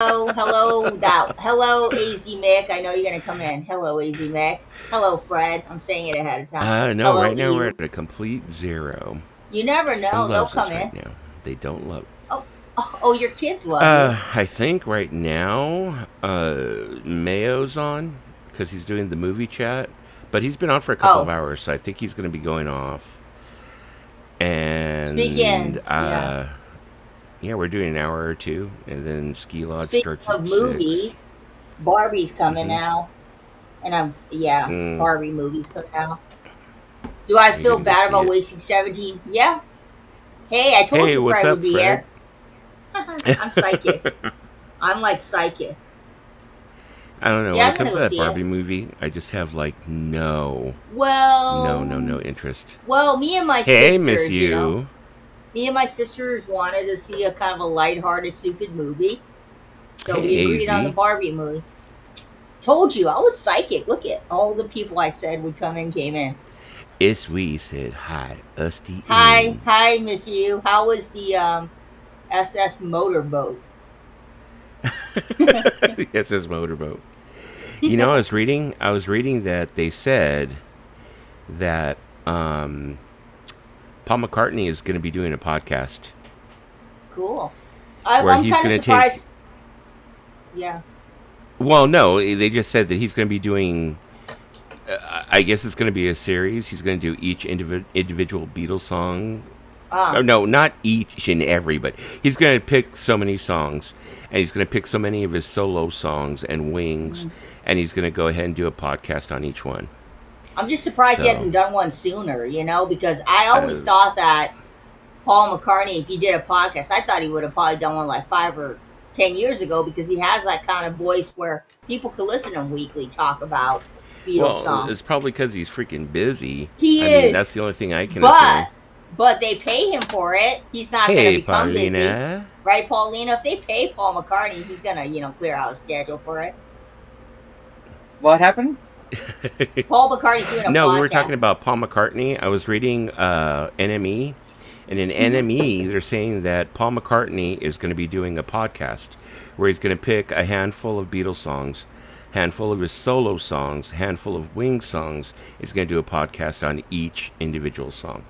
Hello, AZ Mick. I know you're gonna come in. Hello, AZ Mick. Hello, Fred. I'm saying it ahead of time. No, Hello, right now we're Eve. at a complete zero. You never Who know. They'll loves come us right in. now? They don't love. Oh, your kids love you. I think right now, Mayo's on because he's doing the movie chat, but he's been on for a couple of Oh, hours, so I think he's going to be going off. And speaking, yeah. yeah, we're doing an hour or two, and then Ski Lodge Speaking starts of at 6. movies, Barbie's coming Mm-hmm. now, and yeah, Mm, Barbie movie's coming out. Do I are you feel going to go bad see about it? wasting 17? Yeah. Hey, I told Hey, you what's Fred would up, be Fred? here. I'm psychic. I'm like psychic. I don't know. Yeah, When I'm it gonna comes go to that see it. Barbie movie, I just have like no Well, interest. Me and my Hey, miss sisters, you. me and my sisters wanted to see a kind of a lighthearted, stupid movie, so we Hey, agreed on the AZ. Barbie movie. Told you, I was psychic. Look at all the people I said would come in, came in. It's we said hi, us the Hi, end. hi, Miss You. How was the SS motorboat? Yes, it's motorboat. You know, I was reading that they said that Paul McCartney is going to be doing a podcast Cool. where I'm he's kind of going to take. surprised. Yeah. Well, no, they just said that he's going to be doing. I guess it's going to be a series. He's going to do each individual Beatles song. Oh, Ah. no, not each and every, but he's going to pick so many songs, and he's going to pick so many of his solo songs and wings, Mm. and he's going to go ahead and do a podcast on each one. I'm just surprised he So, hasn't done one sooner. Because I always uh, thought that Paul McCartney, if he did a podcast, I thought he would have probably done one like 5 or 10 years ago because he has that kind of voice where people could listen to him weekly talk about Beatles well, song. it's probably because he's freaking busy. He I mean, that's is, the only thing I can but assume. they pay him for it. He's not going to Hey, become busy, Paulina. right, Paulina? If they pay Paul McCartney, he's going to clear out a schedule for it. What happened? Paul McCartney's doing a No, we were talking podcast. about Paul McCartney. I was reading NME, and in Mm-hmm. NME, they're saying that Paul McCartney is going to be doing a podcast where he's going to pick a handful of Beatles songs, handful of his solo songs, handful of Wings songs. He's going to do a podcast on each individual song.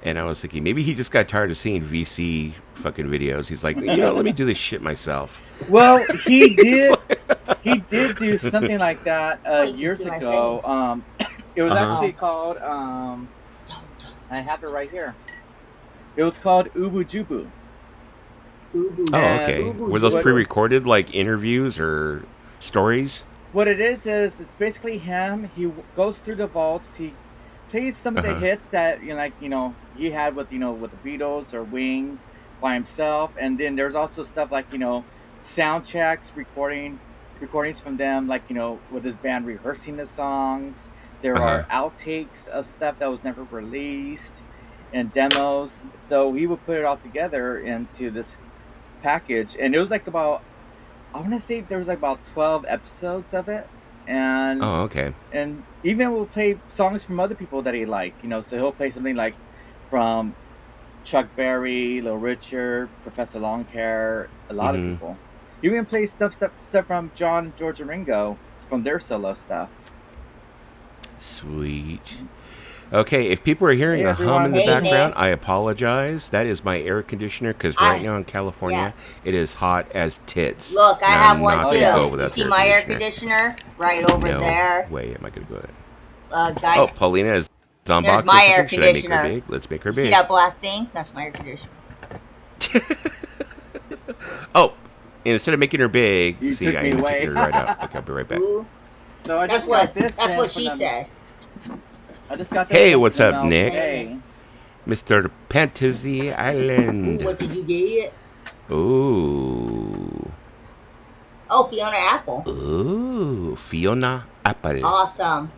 And I was thinking maybe he just got tired of seeing VC fucking videos. He's like, let me do this shit myself. Well, he He's did. like, He did do something like that Oh, you can years see my ago. face. It was uh-huh. actually called. I have it right here. It was called Ubu Jubu. Ubu, Oh, And okay. Ubu Were those what Jubu. pre-recorded like interviews or stories? what it is it's basically him. He goes through the vaults. He plays some of the Uh-huh. hits that he had with with the Beatles or Wings by himself, and then there's also stuff like sound checks, recordings from them, like with his band rehearsing the songs. There Uh-huh. are outtakes of stuff that was never released and demos. So he would put it all together into this package, and it was like about I want to say there was like about 12 episodes of it, and Oh, okay. even will play songs from other people that he liked. So he'll play something like from Chuck Berry, Little Richard, Professor Longhair, a lot of Mm-hmm. people. He even plays stuff from John, George, and Ringo from their solo stuff. Sweet. Okay, if people are hearing Hey a hum in everyone. the Hey, background, Nick. I apologize. That is my air conditioner because right I now in Yeah. California it is hot as tits, Look, I and have I'm one not Oh too. gonna yeah. go You without the see air my air conditioner. conditioner right over No there, way am I gonna go there. Oh, guys. Paulina is There's unboxing my air something. Should I make her conditioner. big? Let's make her You see big. that black thing? That's my air conditioner. Oh, instead of making her big, You see, took I me am taking away. her right out. Okay, I'll be right back. Ooh, So I just got this that's in what from she the said. I just got this Hey, in from what's the up, mail Nick? Hey, Nick. today. Mr. Fantasy Ooh, what Island. did you get? Ooh. Oh, Fiona Apple. Ooh. Fiona Apple. Awesome.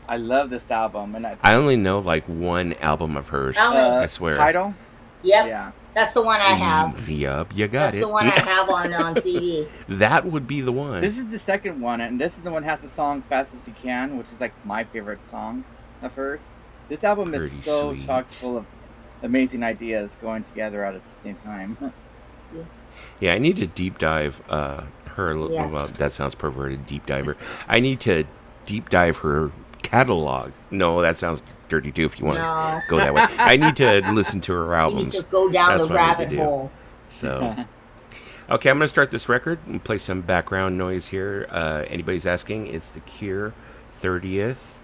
I love this album, and I only know like one album of hers. Only. I swear. Title. Yep, Yeah. that's the one I have. Yup, you got That's the it. one I have on CD. That would be the one. This is the second one, and this is the one that has the song "Fast as You Can," which is like my favorite song of hers. This album is Pretty so sweet. chock full of amazing ideas going together at the same time. Yeah, I need to deep dive her. Yeah. Well, that sounds perverted. Deep diver. I need to deep dive her catalog. No, that sounds dirty too. If you want to No, go that way, I need to listen to her you need to albums. go down That's the what I need to rabbit do. hole. So, okay, I'm going to start this record and play some background noise here. Anybody's asking, it's the Cure 30th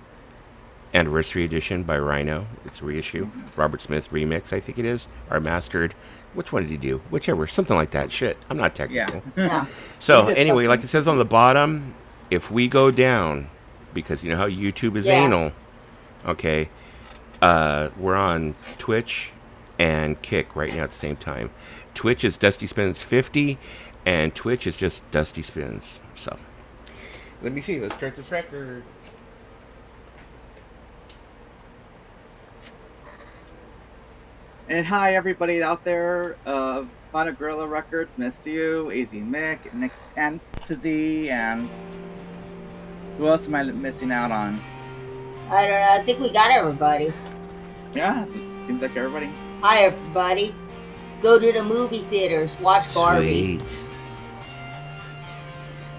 Anniversary Edition by Rhino. It's a reissue. Robert Smith remix, I think it is. Or mastered. Which one did he do? Whichever. Something like that. Shit. I'm not technical. Yeah. So, He did anyway, something. like it says on the bottom, if we go down, because you know how YouTube is Yeah. anal, okay, we're on Twitch and Kick right now at the same time. Twitch is Dusty Spins 50, and Twitch is just Dusty Spins. So, let me see. Let's start this record. And hi, everybody out there. Vinyl Gorilla Records, Miss You, AZ Mick, Nick Fantasy, and who else am I missing out on? I don't know. I think we got everybody. Yeah, seems like everybody. Hi, everybody. Go to the movie theaters. Watch Barbie. Sweet.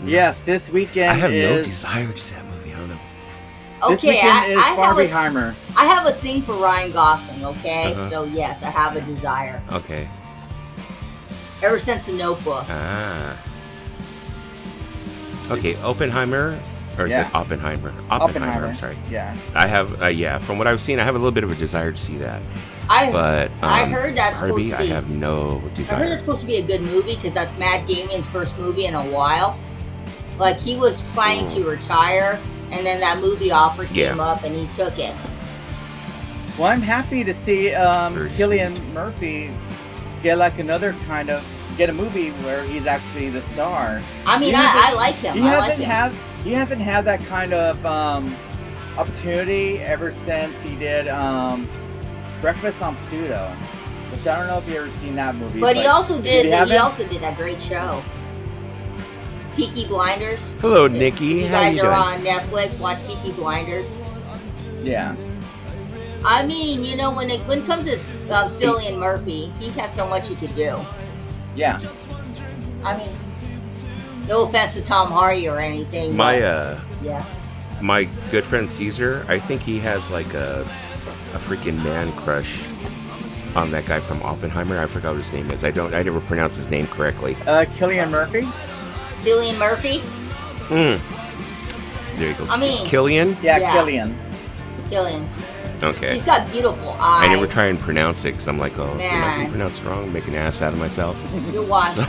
Yes, this weekend I have no is desire to see that movie. I don't know. this Okay, weekend is I have a Barbieheimer. I have a thing for Ryan Gosling. Okay, Uh-huh. so yes, I have a desire Okay. ever since The Notebook. Ah. Okay, Oppenheimer, or is Yeah. it Oppenheimer? Oppenheimer. I'm sorry. Yeah. I have, yeah. From what I've seen, I have a little bit of a desire to see that, I but I heard that's Barbie, supposed to I be. have no I heard desire. it's supposed to be a good movie because that's Matt Damon's first movie in a while. Like he was planning to retire, and then that movie offer came Yeah. up, and he took it. Well, I'm happy to see Very Cillian Murphy get like another kind of get a movie where he's actually the star. I mean, He I hasn't- like him. He I like hasn't him. he hasn't had that kind of opportunity ever since he did Breakfast on Pluto, which I don't know if you ever seen that movie. But he also did. you He haven't? also did that great show, Peaky Blinders. Hello, If Nikki. you How guys you are doing? on Netflix, watch Peaky Blinders. Yeah. I mean, you know, when it comes to Cillian Murphy, he has so much he could do. Yeah. I mean, no offense to Tom Hardy or anything. My but, yeah. my good friend Caesar, I think he has like a freaking man crush on that guy from Oppenheimer. I forgot what his name is. I never pronounce his name correctly. Cillian Murphy. Cillian Murphy, Mm. There you go. I mean- It's Killian. Yeah, Yeah. Cillian. Cillian. Okay. He's got beautiful eyes. I never try and pronounce it because I'm like, oh, if I Man. can pronounce it wrong, make an ass out of myself. You're one. So,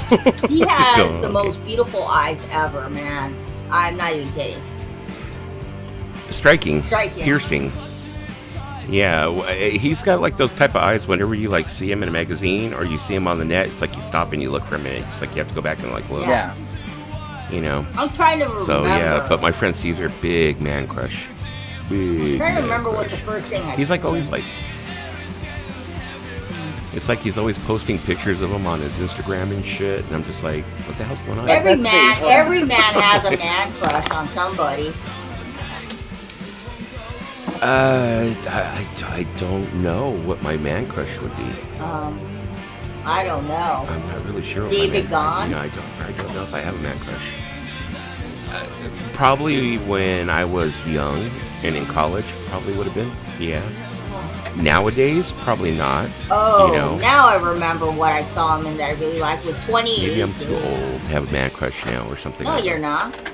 He just has go, the okay. most beautiful eyes ever, man. I'm not even kidding. Striking, Striking. piercing. Yeah, he's got like those type of eyes. Whenever you like see him in a magazine or you see him on the net, it's like you stop and you look for a minute. It's like you have to go back and like look. Yeah. You know. I'm trying to remember. So yeah, but my friend Caesar, big man crush. Big. I'm trying to man remember what's crush. the first thing I He's like saw. always like. It's like he's always posting pictures of him on his Instagram and shit, and I'm just like, what the hell's going on? Every Let's see. man, every man has a man crush on somebody. I don't know what my man crush would be. I don't know. I'm not really sure. What David my man, Gahn? I don't know if I have a man crush. Probably when I was young and in college, probably would have been. Yeah. Nowadays, probably not. Oh, You know. now I remember what I saw him in that I really liked was 28. Maybe I'm too old to have a man crush now or something. No, like you're that. not.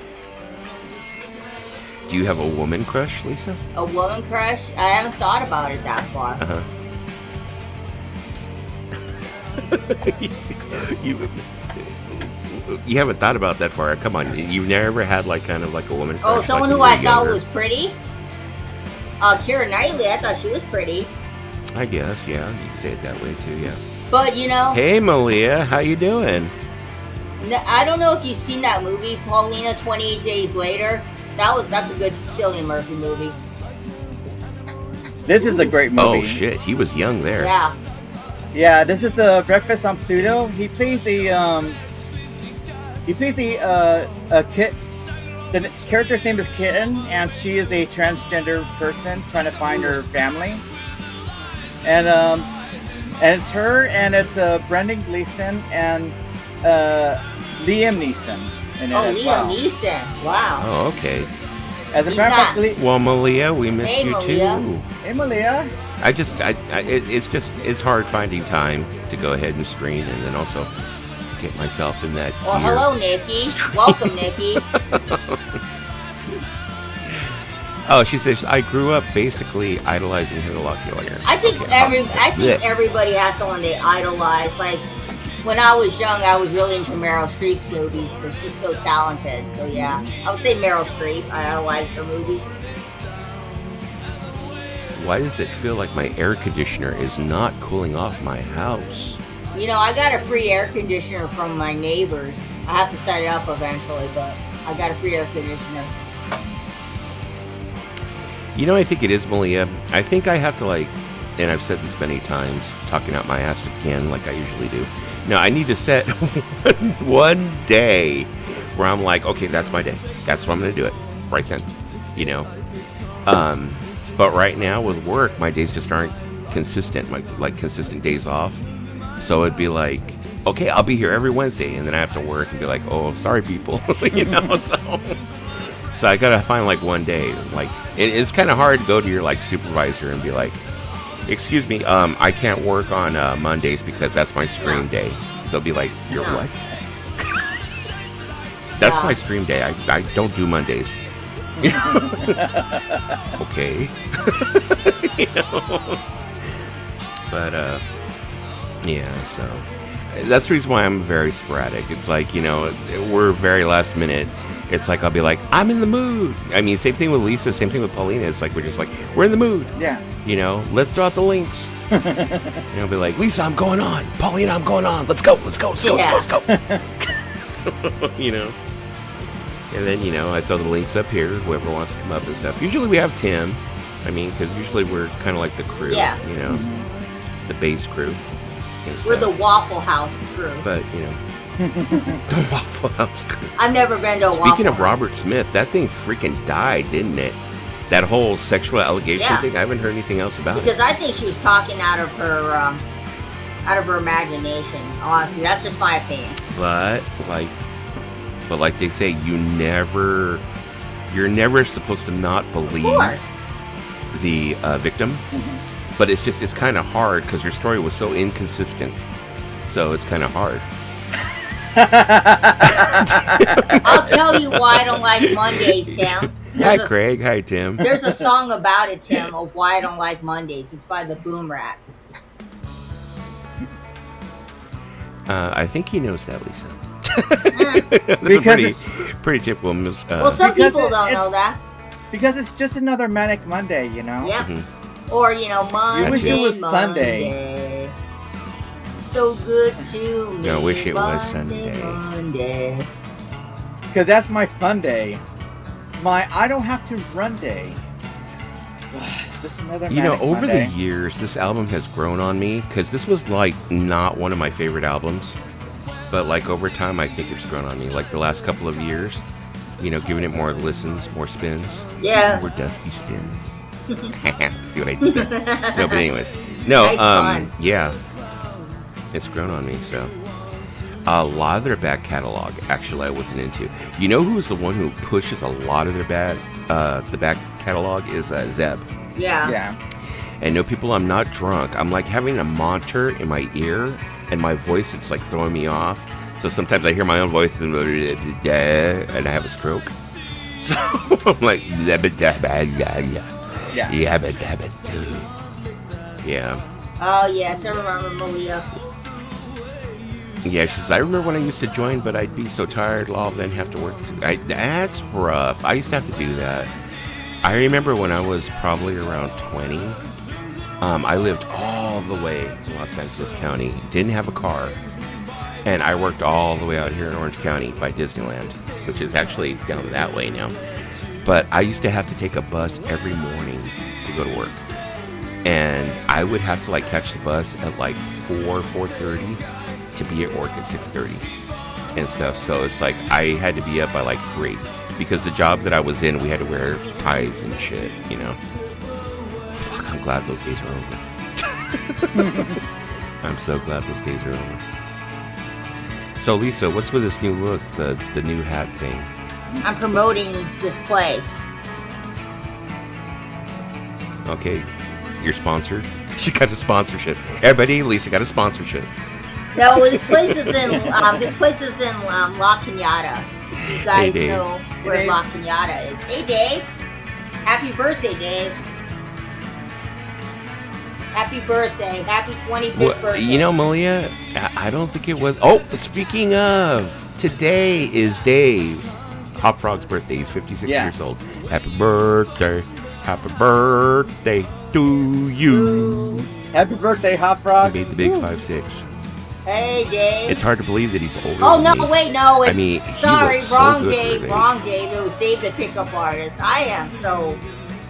Do you have a woman crush, Lisa? A woman crush? I haven't thought about it that far. Uh huh. You haven't thought about that far. Come on, you've never had like kind of like a woman crush. Oh, someone like who when I you were thought younger? was pretty? Keira Knightley, I thought she was pretty. I guess, yeah, you can say it that way too, yeah. But, you know, Hey, Malia, how you doing? I don't know if you've seen that movie, Paulina 28 Days Later. That's a good Cillian Murphy movie. This is a great movie. Oh shit, he was young there. Yeah. Yeah, this is Breakfast on Pluto. He plays a kid. The character's name is Kitten, and she is a transgender person trying to find her family. And it's her, and it's Brendan Gleeson, and Liam Neeson in it Oh, as Liam well. Neeson. Wow. Oh, okay. As a He's matter of fact, not- Well, Malia, we missed Hey, you Malia. too. Hey Malia. It's hard finding time to go ahead and stream and then also get myself in that Well, gear. hello, Nikki. Welcome, Nikki. Oh, she says, I grew up basically idolizing Hitler. I think Yeah. everybody has someone they idolize. Like when I was young, I was really into Meryl Streep's movies because she's so talented. So yeah, I would say Meryl Streep. I idolize her movies. Why does it feel like my air conditioner is not cooling off my house? You know, I got a free air conditioner from my neighbors. I have to set it up eventually, but I got a free air conditioner. You know, I think it is, Malia. I think I have to, like, and I've said this many times, talking out my ass again, like I usually do. No, I need to set one day where I'm like, okay, that's my day. That's when I'm going to do it. Right then. You know? But right now with work, my days just aren't consistent, like consistent days off. So it'd be like, okay, I'll be here every Wednesday, and then I have to work and be like, oh, sorry, people. You know, so I gotta find like one day. Like it's kind of hard to go to your like supervisor and be like, excuse me, I can't work on Mondays because that's my stream day. They'll be like, you're what? That's my stream day. I don't do Mondays. You know? Okay. You know? But yeah, so that's the reason why I'm very sporadic. It's like, you know, we're very last minute. It's like I'll be like, I'm in the mood. I mean, same thing with Lisa, same thing with Paulina. It's like we're just like, we're in the mood. Yeah. You know, let's throw out the links. You know, be like, Lisa, I'm going on. Paulina, I'm going on. Let's go. So, you know. And then, you know, I throw the links up here, whoever wants to come up and stuff. Usually we have Tim. I mean, because usually we're kind of like the crew. Yeah. You know, the base crew. We're the Waffle House crew. But, you know, the Waffle House crew. I've never been to a Waffle Speaking of House. Robert Smith, that thing freaking died, didn't it? That whole sexual allegation Yeah. thing. I haven't heard anything else about Because it. I think she was talking out of her imagination. Honestly, that's just my opinion. But like they say, you're never supposed to not believe Of course. the victim. But it's kind of hard because your story was so inconsistent. So it's kind of hard. I'll tell you why I don't like Mondays, Tim. Hi, Craig. Hi, Tim. There's a song about it, Tim, of why I don't like Mondays. It's by the Boom Rats. I think he knows that, Lisa. Because pretty typical. Well, some because people don't know that. Because it's just another manic Monday, you know? Yep. Mhm. Or, you know, Monday, You wish it was Monday. So good to me. I wish it was Monday, Sunday. Monday. Because that's my fun day. My I don't have to run day. It's just another You know, manic over Monday. the years, this album has grown on me because this was like not one of my favorite albums, but like over time, I think it's grown on me. Like the last couple of years, you know, giving it more listens, more spins, Yeah. more dusky spins. See what I did there? No, but anyways, no, Nice pun. yeah, it's grown on me. So a lot of their back catalog, actually, I wasn't into. You know who's the one who pushes a lot of their the back catalog is Zeb. Yeah. Yeah. And no, people, I'm not drunk. I'm like having a monitor in my ear, and my voice, it's like throwing me off. So sometimes I hear my own voice and I have a stroke. So I'm like, Yeah. yeah. Oh, yes, I remember Malia. Yeah, she says, I remember when I used to join, but I'd be so tired, I'll then have to work. That's rough. I used to have to do that. I remember when I was probably around 20, I lived all the way in Los Angeles County, didn't have a car, and I worked all the way out here in Orange County by Disneyland, which is actually down that way now. But I used to have to take a bus every morning to go to work. And I would have to like catch the bus at like 4:30 to be at work at 6:30 and stuff. So it's like I had to be up by like 3 because the job that I was in, we had to wear ties and shit, you know. Fuck, I'm glad those days are over. I'm so glad those days are over. So Lisa, what's with this new look, the new hat thing? I'm promoting this place. Okay, you're sponsored. She got a sponsorship. Everybody, Lisa got a sponsorship. No, this place is in La Cañada. You guys Dave. know where Dave. La Cañada is. Hey, Dave. Happy birthday, Dave. Happy birthday. Happy 25th birthday. You know, Malia, I don't think it was. Oh, speaking of, today is Dave Hop Frog's birthday. He's 56 Yes. years old. Happy birthday. Happy birthday to you. Happy birthday, Hot He Frog. made the big 5'6". Hey, Dave. It's hard to believe that he's older Oh, than no, me. wait, no. It's, I mean, he sorry, looks so wrong good for Dave. his Wrong Dave. It was Dave the pickup artist. I am. So,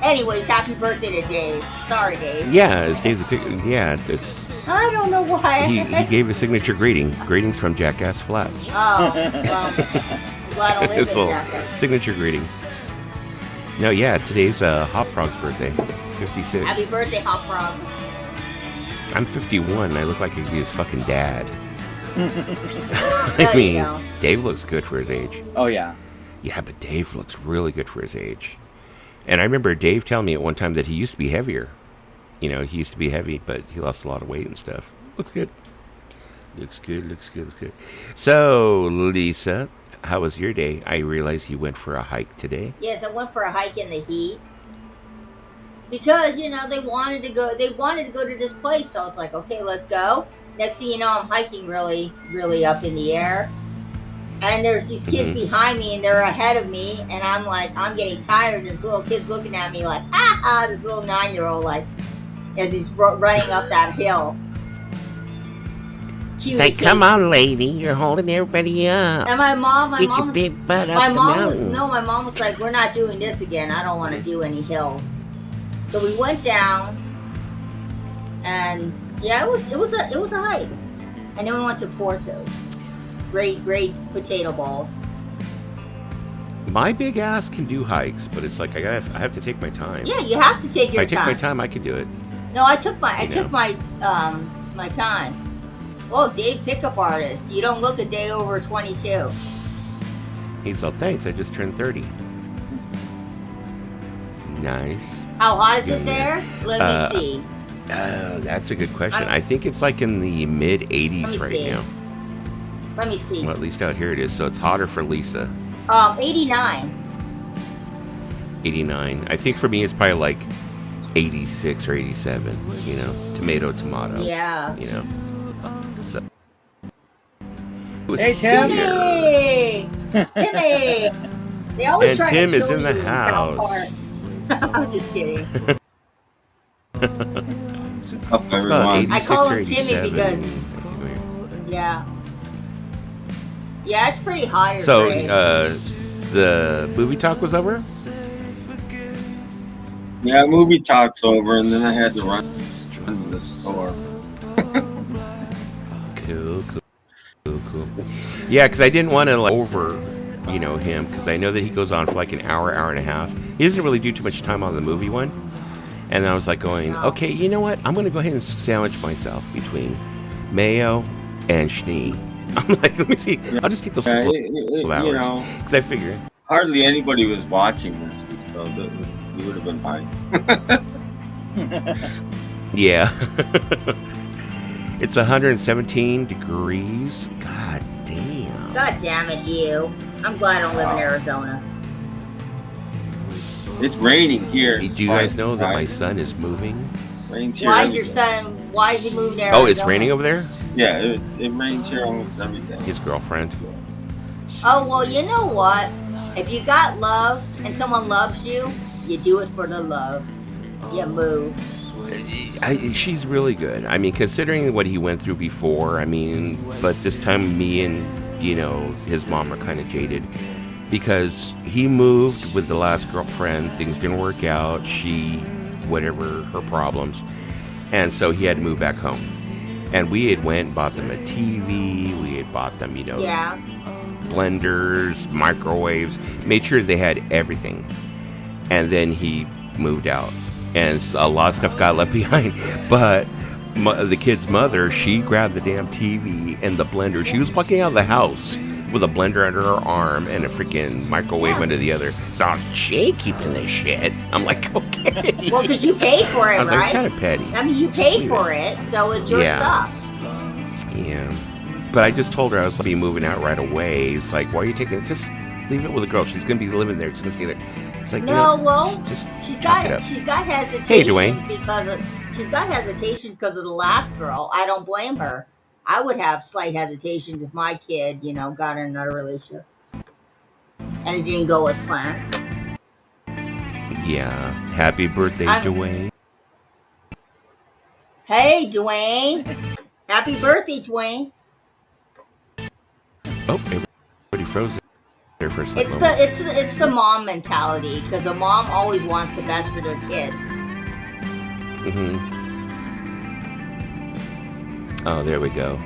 anyways, happy birthday to Dave. Sorry, Dave. Yeah, it's Dave the Pick. Yeah, it's I don't know why. he gave a signature greeting. Greetings from Jackass Flats. Oh, well, I'm glad I live His in little Jackass. signature greeting. No, yeah, today's Hop Frog's birthday. 56. Happy birthday, Hop Frog. I'm 51. I look like I'd be his fucking dad. There I you mean, go. Dave looks good for his age. Oh, yeah. Yeah, but Dave looks really good for his age. And I remember Dave telling me at one time that he used to be heavier. You know, he used to be heavy, but he lost a lot of weight and stuff. Looks good. Looks good, looks good, looks good. So, Lisa, how was your day? I realize you went for a hike today. Yes, I went for a hike in the heat. Because, you know, they wanted to go to this place. So I was like, okay, let's go. Next thing you know, I'm hiking really, really up in the air. And there's these kids behind me, and they're ahead of me. And I'm like, I'm getting tired. And this little kid's looking at me like, ha ha, this little 9-year-old, like, as he's running up that hill. Cutie Say, cake. come on, lady. You're holding everybody up. And my mom Get your was, big butt up my the mom was, mountain. no, my mom was like, we're not doing this again. I don't want to do any hills. So we went down, and yeah, it was a hike. And then we went to Porto's. Great potato balls. My big ass can do hikes, but it's like I have to take my time. Yeah, you have to take If your I take time. my time, I can do it. No, I took my You know. my time. Well, Dave, pickup artist. You don't look a day over 22. He's all, thanks, I just turned 30. Nice. How hot is it Yeah. there? Let me see. Oh, that's a good question. I think it's like in the mid Let me 80s right see. now. Let me see. Well, at least out here it is. So it's hotter for Lisa. 89. 89. I think for me it's probably like 86 or 87. You know, tomato. Yeah. You know. So. Hey, Tim. Timmy! Timmy! They always And try Tim to is kill in you the in South house. Park. I'm just kidding. What's up, It's about everyone? 86 I call or him Timmy 87. because- Yeah. Yeah, it's pretty hot here So, today. the movie talk was over? Yeah, movie talk's over, and then I had to run to the store. Cool. Yeah, because I didn't want to like over, you know, him, because I know that he goes on for like an hour and a half. He doesn't really do too much time on the movie one. And then I was like going, okay, you know what? I'm going to go ahead and sandwich myself between mayo and schnee. I'm like, let me see. I'll just take those Yeah, couple of hours. you know, Because I figure, hardly anybody was watching this, so you would have been fine. yeah. It's 117 degrees. God damn. God damn it, you. I'm glad I don't live in Arizona. It's raining here. Do you guys know that my son is moving? Rains here Why every is your day. son, why is he moving to Arizona? Oh, it's raining over there? Yeah, it rains here almost every day. His girlfriend. Oh, well, you know what? If you got love and someone loves you, you do it for the love. You move. She's really good. I mean, considering what he went through before, I mean, but this time me and, you know, his mom are kind of jaded. Because he moved with the last girlfriend, things didn't work out, whatever her problems. And so he had to move back home. And we had went and bought them a TV, we had bought them, you know, Yeah. blenders, microwaves, made sure they had everything. And then he moved out. And a lot of stuff got left behind. But the kid's mother, she grabbed the damn TV and the blender. She was walking out of the house with a blender under her arm and a freaking microwave under the other. So she keeping this shit. I'm like, okay. Well, because you paid for it, I was right? like, kind of petty. I mean, you paid for it, so it's your stuff. Yeah. But I just told her I was be moving out right away. It's like, why are you taking it? Just leave it with the girl. She's gonna be living there. She's gonna stay there. It's like, no, just she's talk it got up. hesitations Hey, Dwayne. because of the last girl. I don't blame her. I would have slight hesitations if my kid, got in another relationship and it didn't go as planned. Yeah. Happy birthday, Dwayne. Hey, Dwayne. Happy birthday, Dwayne. Oh, everybody froze there for a second. It's the mom mentality, because a mom always wants the best for their kids. Mm-hmm. Oh, there we go.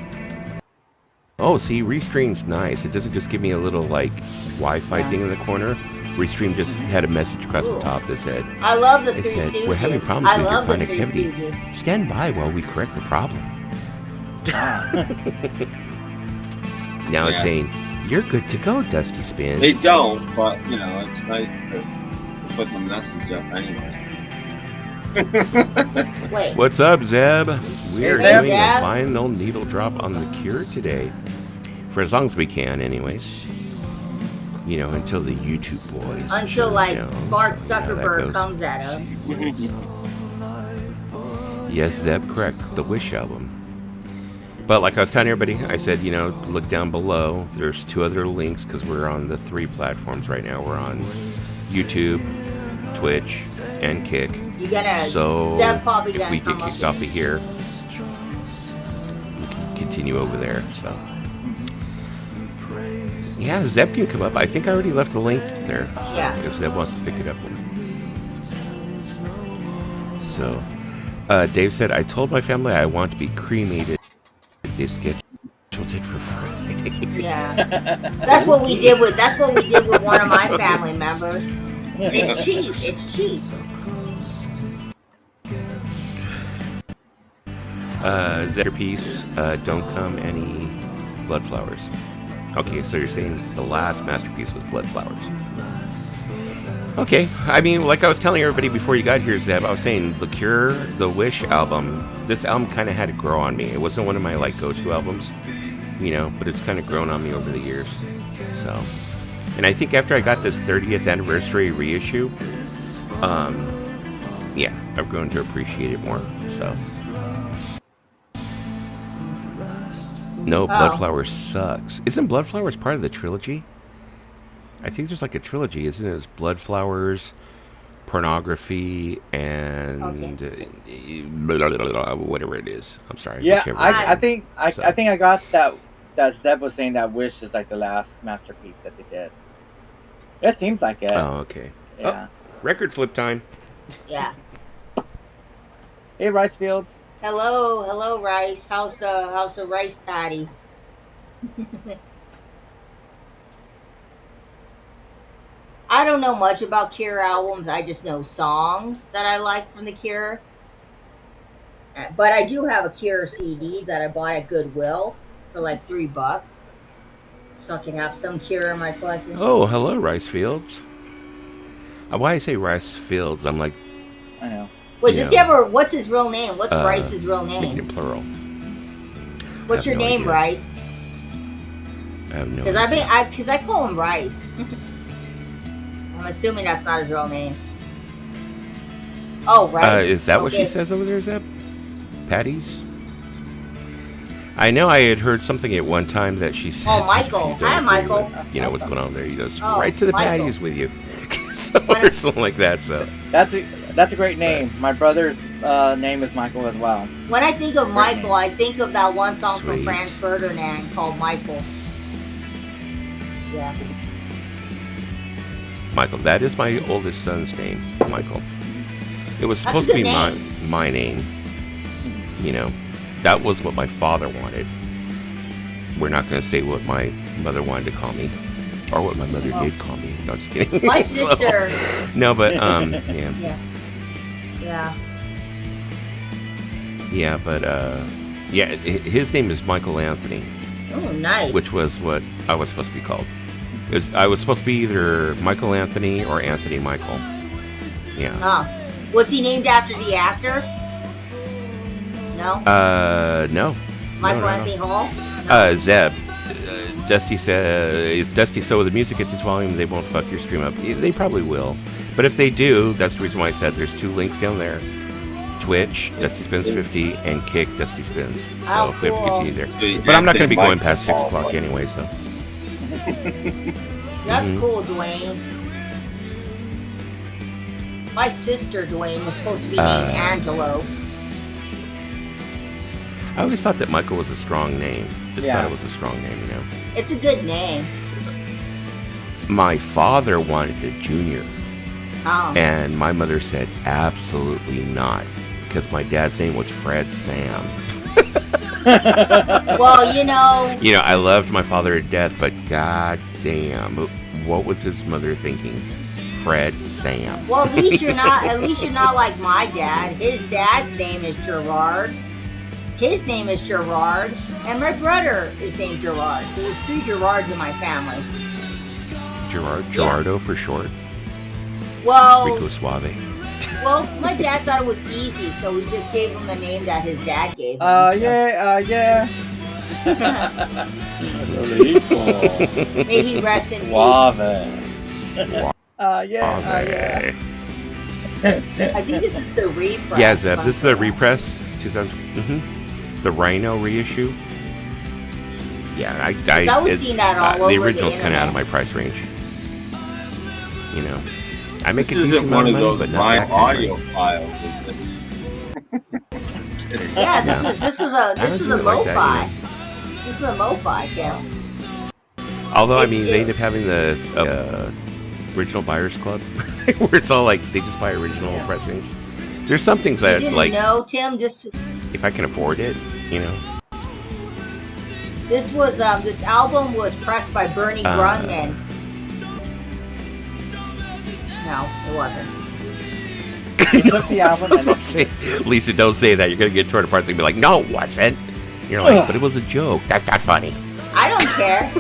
Oh, see, Restream's nice. It doesn't just give me a little, like, Wi-Fi thing in the corner. Restream just had a message across the top that said, I love the Three said, Stooges. we're having problems with your the Three connectivity. Stooges. Stand by while we correct the problem. Now it's saying, you're good to go, Dusty Spins. They don't, but, it's nice to put the message up anyway. Wait. What's up, Zeb? We're Hey, doing Zeb. a final needle drop on The Cure today. For as long as we can, anyways. Until the YouTube boys. Until, Mark goes. Zuckerberg comes at us. Yes, Zeb, correct. The Wish album. But like I was telling everybody, I said, look down below. There's 2 other links because we're on the 3 platforms right now. We're on YouTube, Twitch, and Kick. You gotta. So Zeb probably if gotta we get come kicked up off of here, we can continue over there. So yeah, Zeb can come up. I think I already left the link there. So Yeah. if Zeb wants to pick it up. So Dave said, I told my family I want to be cremated. They scheduled it for Friday. Yeah, that's what we did with one of my family members. It's cheap. It's cheap. Zed piece, don't come any blood flowers. Okay, so you're saying the last masterpiece was blood flowers. Okay, I mean, like I was telling everybody before you got here, Zeb, I was saying The Cure, the Wish album, this album kind of had to grow on me. It wasn't one of my, go-to albums, but it's kind of grown on me over the years. So, and I think after I got this 30th anniversary reissue, yeah, I've grown to appreciate it more, so. No, Bloodflowers sucks. Isn't Bloodflowers part of the trilogy? I think there's a trilogy, isn't it? It's Bloodflowers, Pornography, and whatever it is. I'm sorry. Yeah, whichever I think I got that Zeb was saying that Wish is the last masterpiece that they did. It seems like it. Oh, okay. Yeah. Oh, record flip time. Yeah. Hey, Rice Fields. Hello, Rice. How's the rice patties? I don't know much about Cure albums. I just know songs that I like from the Cure. But I do have a Cure CD that I bought at Goodwill for $3, so I can have some Cure in my collection. Oh, hello, Rice Fields. Why I say Rice Fields? I'm like, I know. Wait, does he ever? What's his real name? What's Rice's real making name? it plural. What's your no name, idea. Rice? I have no idea. Because I call him Rice. I'm assuming that's not his real name. Oh, Rice. Is that what she says over there, Zeb? Patties? I know I had heard something at one time that she said. Oh, Michael. Hi, Michael. You know what's going on there. He goes Oh, right to the Michael. patties with you. Or something like that, so. That's a great name. My brother's name is Michael as well. When I think of Michael, I think of that one song from Sweet. Franz Ferdinand called Michael. Yeah. Michael, that is my oldest son's name, Michael. It was That's a supposed to be good my name. That was what my father wanted. We're not going to say what my mother wanted to call me. Or what my mother did call me. No, just kidding. My sister. No, but, yeah. Yeah. Yeah, but his name is Michael Anthony. Oh, nice. Which was what I was supposed to be called. I was supposed to be either Michael Anthony or Anthony Michael. Yeah. Oh. Was he named after the actor? No? No. Michael Anthony Hall? No. Zeb. Dusty says, Dusty, so with the music at this volume, they won't fuck your stream up. They probably will. But if they do, that's the reason why I said there's 2 links down there. Twitch, Dusty Spins 50, and Kick, Dusty Spins. So Oh, if we have to cool. get to you there. But I'm not going to be going past 6 o'clock anyway, so. That's cool, Dwayne. My sister, Dwayne, was supposed to be named Angelo. I always thought that Michael was a strong name. Just thought it was a strong name, you know. It's a good name. My father wanted a Junior. Oh. And my mother said, absolutely not. Because my dad's name was Fred Sam. Well, you know. You know, I loved my father to death, but god damn, what was his mother thinking? Fred Sam. Well, at least you're not like my dad. His dad's name is Gerard. His name is Gerard, and my brother is named Gerard. So there's 3 Gerards in my family. Gerardo for short. Well, Rico Suave. Well, my dad thought it was easy, so we just gave him the name that his dad gave him. Yeah. May he rest in peace. Suave. I think this is the repress. Yeah, Zeb, this is the repress 2000. The Rhino reissue. Yeah, I was seeing that all over the original's kind of out of my price range. You know, I make a decent amount of money, but not that audio kind of file. Yeah, this is a MoFi. This is a MoFi, Tim. Although, I mean, they end up having the original buyers club, where it's all like they just buy original pressings. There's some things that like. No, Tim. Just if I can afford it, you know. This was this album was pressed by Bernie Grundman. No, it wasn't. He took the album and Lisa, don't say that. You're gonna get torn apart and be like, "No, it wasn't." You're like, "But it was a joke. That's not funny." I don't care.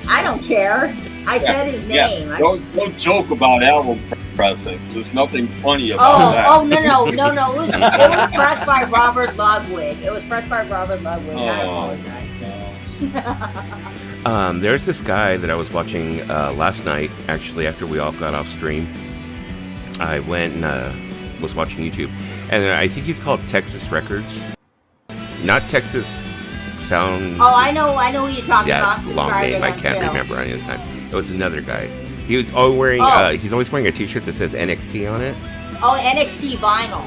I don't care. I said his name. Yeah. Don't joke about album pressings. There's nothing funny about that. Oh, no. It was pressed by Robert Ludwig. I apologize. There's this guy that I was watching last night, actually, after we all got off stream. I went and was watching YouTube. And I think he's called Texas Records. Not Texas Sound. Oh, I know who you're talking about. Yeah, long name. I can't remember any of the time. It was another guy. He was always wearing. He's always wearing a T-shirt that says NXT on it. Oh, NXT vinyl.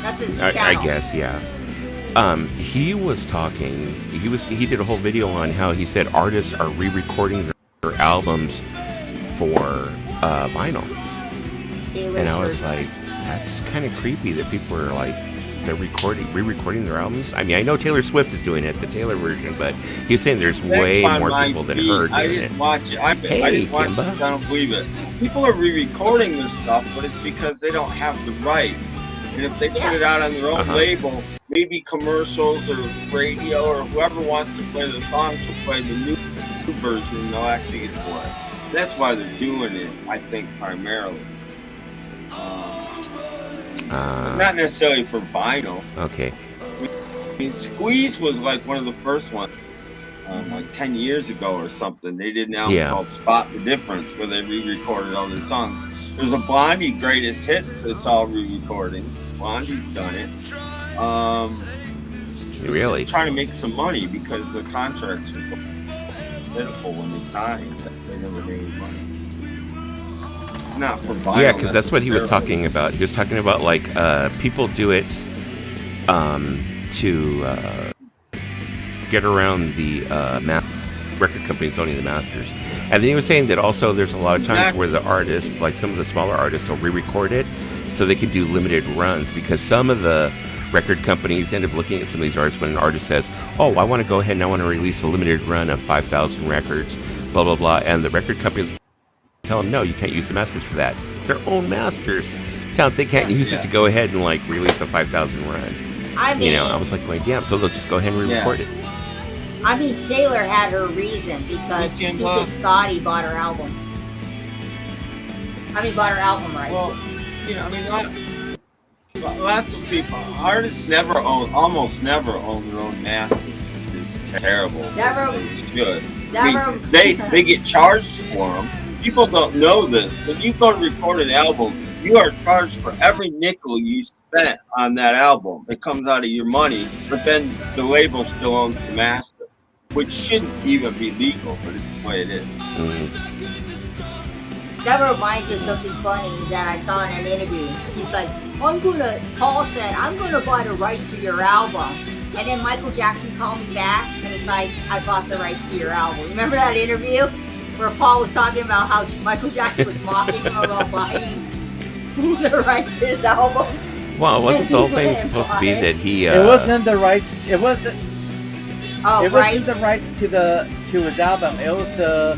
That's his channel. I guess, yeah. He was talking. He did a whole video on how he said artists are re-recording their albums for vinyl. And I was like, that's kind of creepy that people are like they're re-recording their albums. I mean, I know Taylor Swift is doing it, the Taylor version, but he's saying there's way more people than her doing it. I didn't watch it. I didn't watch it. I don't believe it. People are re-recording their stuff, but it's because they don't have the right. And if they put it out on their own label, maybe commercials or radio or whoever wants to play the songs will play the new version and they'll actually get to play. That's why they're doing it, I think, primarily. Not necessarily for vinyl. Okay. I mean, Squeeze was like one of the first ones, like 10 years ago or something. They did an album called Spot the Difference where they re-recorded all their songs. There's a Blondie greatest hit that's all re-recordings. Blondie's done it. Really? Just trying to make some money because the contracts were so pitiful when they signed that they never made any money. Not for vinyl. Yeah, because that's what he was talking about. He was talking about like people do it to get around the record companies owning the masters. And then he was saying that also there's a lot of times where the artists, like some of the smaller artists, will re-record it so they can do limited runs because some of the record companies end up looking at some of these artists when an artist says, "Oh, I want to go ahead and I want to release a limited run of 5,000 records, blah, blah, blah." And the record companies tell them, "No, you can't use the masters for that." Their own masters tell them they can't use it to go ahead and like release a 5,000 run. I mean, I was like, damn, so they'll just go ahead and re-record it. I mean, Taylor had her reason because stupid Scotty bought her album. Bought her album rights. Well, lots of people, artists almost never own their own masters. It's terrible. Never. They should. Never. They get charged for them. People don't know this. When you go to record an album, you are charged for every nickel you spent on that album. It comes out of your money, but then the label still owns the master, which shouldn't even be legal, but it's the way it is. That reminds me of something funny that I saw in an interview. He's like, Paul said, I'm gonna buy the rights to your album. And then Michael Jackson called me back and it's like, I bought the rights to your album. Remember that interview where Paul was talking about how Michael Jackson was mocking him about buying the rights to his album? Well, wasn't the whole thing supposed to be that he? It wasn't the rights. It wasn't. Oh, it wasn't the rights to his album. It was the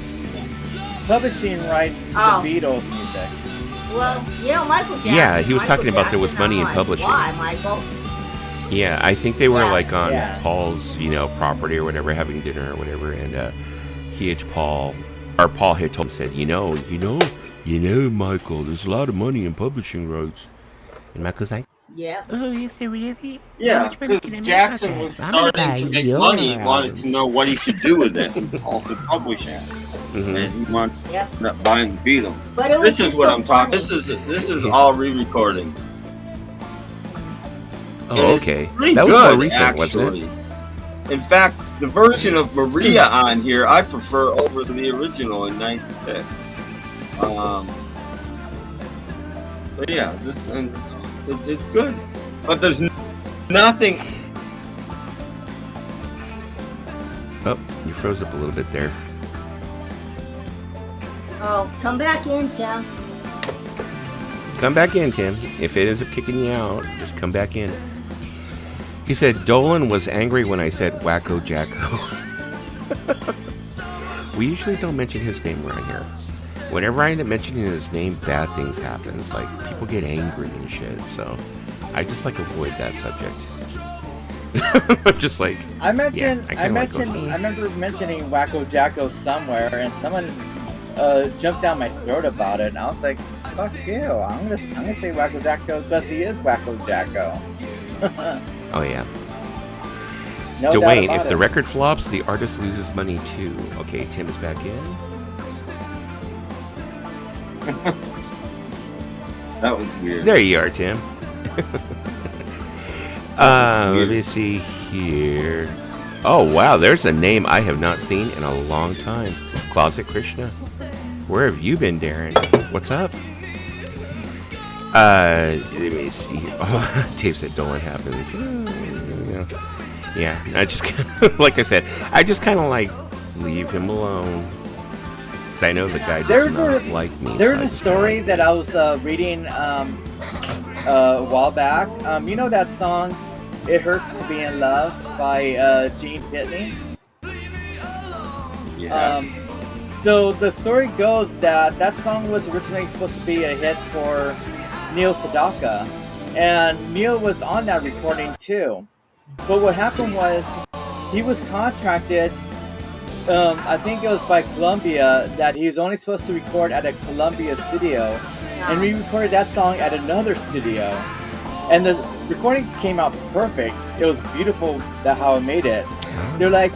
publishing rights to the Beatles music. Well, Michael Jackson. Yeah, he was talking about there was money in publishing. Why, Michael? Yeah, I think they were like on Paul's, property or whatever, having dinner or whatever, and Paul had told him, said, Michael, there's a lot of money in publishing rights. And Michael's like, yeah. Oh, is there really? Yeah, because Jackson was starting to make money and wanted to know what he should do with it, and also publish it. And he wanted not buying the Beatles. But it was this is what I'm talking. This is all re-recording. Oh, okay. That was more recent, actually. Wasn't it? In fact, the version of Maria on here I prefer over the original in '96. But yeah, it's good. But there's nothing. Oh, you froze up a little bit there. Oh, come back in, Tim. Come back in, Tim. If it isn't kicking you out, just come back in. He said, Dolan was angry when I said Wacko Jacko. We usually don't mention his name around here. Whenever I end up mentioning his name, bad things happen. It's like people get angry and shit. So I just avoid that subject. Just like I remember mentioning Wacko Jacko somewhere, and someone jumped down my throat about it, and I was like, "Fuck you! I'm gonna say Wacko Jacko because he is Wacko Jacko." Oh yeah. No Dwayne, if the record flops, the artist loses money too. Okay, Tim is back in. That was weird. There you are, Tim. Let me see here. Oh wow, there's a name I have not seen in a long time. Closet Krishna. Where have you been, Darren? What's up? Let me see. Oh, Dave said Dolan happens. Yeah, I just like I said, I just kind of leave him alone. Because I know the guy does not like me. There's a story that I was reading a while back. You know that song, It Hurts to Be in Love by Gene Pitney? Yeah. So the story goes that song was originally supposed to be a hit for Neil Sedaka, and Neil was on that recording too. But what happened was he was contracted, I think it was by Columbia, that he was only supposed to record at a Columbia studio, and we recorded that song at another studio. And the recording came out perfect. It was beautiful how it made it. They're like,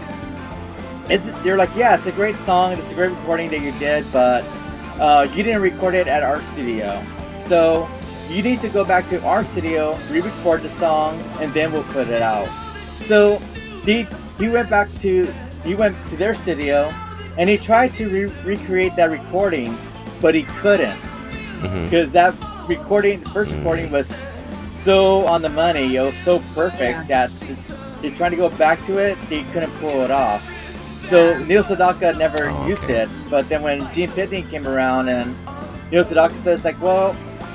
yeah, it's a great song, it's a great recording that you did, but you didn't record it at our studio. So you need to go back to our studio, re-record the song, and then we'll put it out. So he went to their studio, and he tried to recreate that recording, but he couldn't, because that recording, the first recording was so on the money, it was so perfect that he tried to go back to it, he couldn't pull it off. So Neil Sedaka never used it, but then when Gene Pitney came around, and Neil Sedaka says like, well,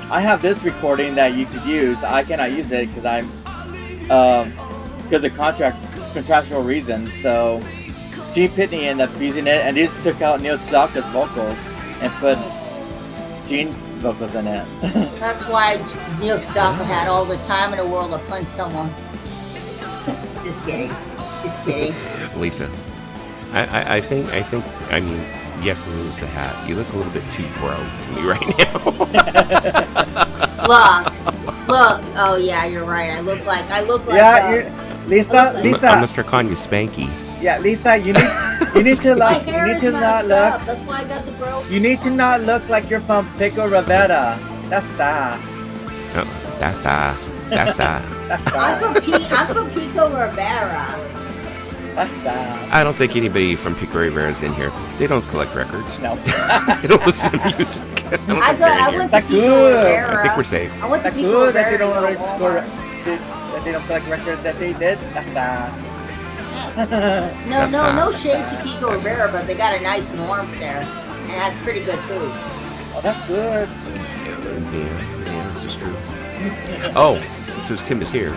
I have this recording that you could use. I cannot use it because because of contractual reasons. So Gene Pitney ended up using it, and he just took out Neil Sedaka's vocals and put Gene's vocals in it. That's why Neil Sedaka had all the time in the world to punch someone. Just kidding. Just kidding. Lisa, I think, I mean, you have to lose the hat. You look a little bit too bro to me right now. Look. Oh yeah, you're right. I look like. Yeah, Lisa. I'm gonna start calling you Spanky. Yeah, Lisa, you need to My look. hair You need is to messed not look. up. That's why I got the bro. You need to not look like you're from Pico Rivera. That's sad. Oh, that's That's I'm sad. from Pico Rivera. That's sad. I don't think anybody from Pico Rivera is in here. They don't collect records. No. They don't listen to music. I went to That's Pico good. Rivera. I think we're safe. I went to That's Pico good that Rivera they don't to go to that Walmart. they don't collect records that they did. That's sad. No shade to Pico Rivera, but they got a nice Norms there, and that's pretty good food. Oh, that's good. Yeah, this is true. Oh, since Tim is here.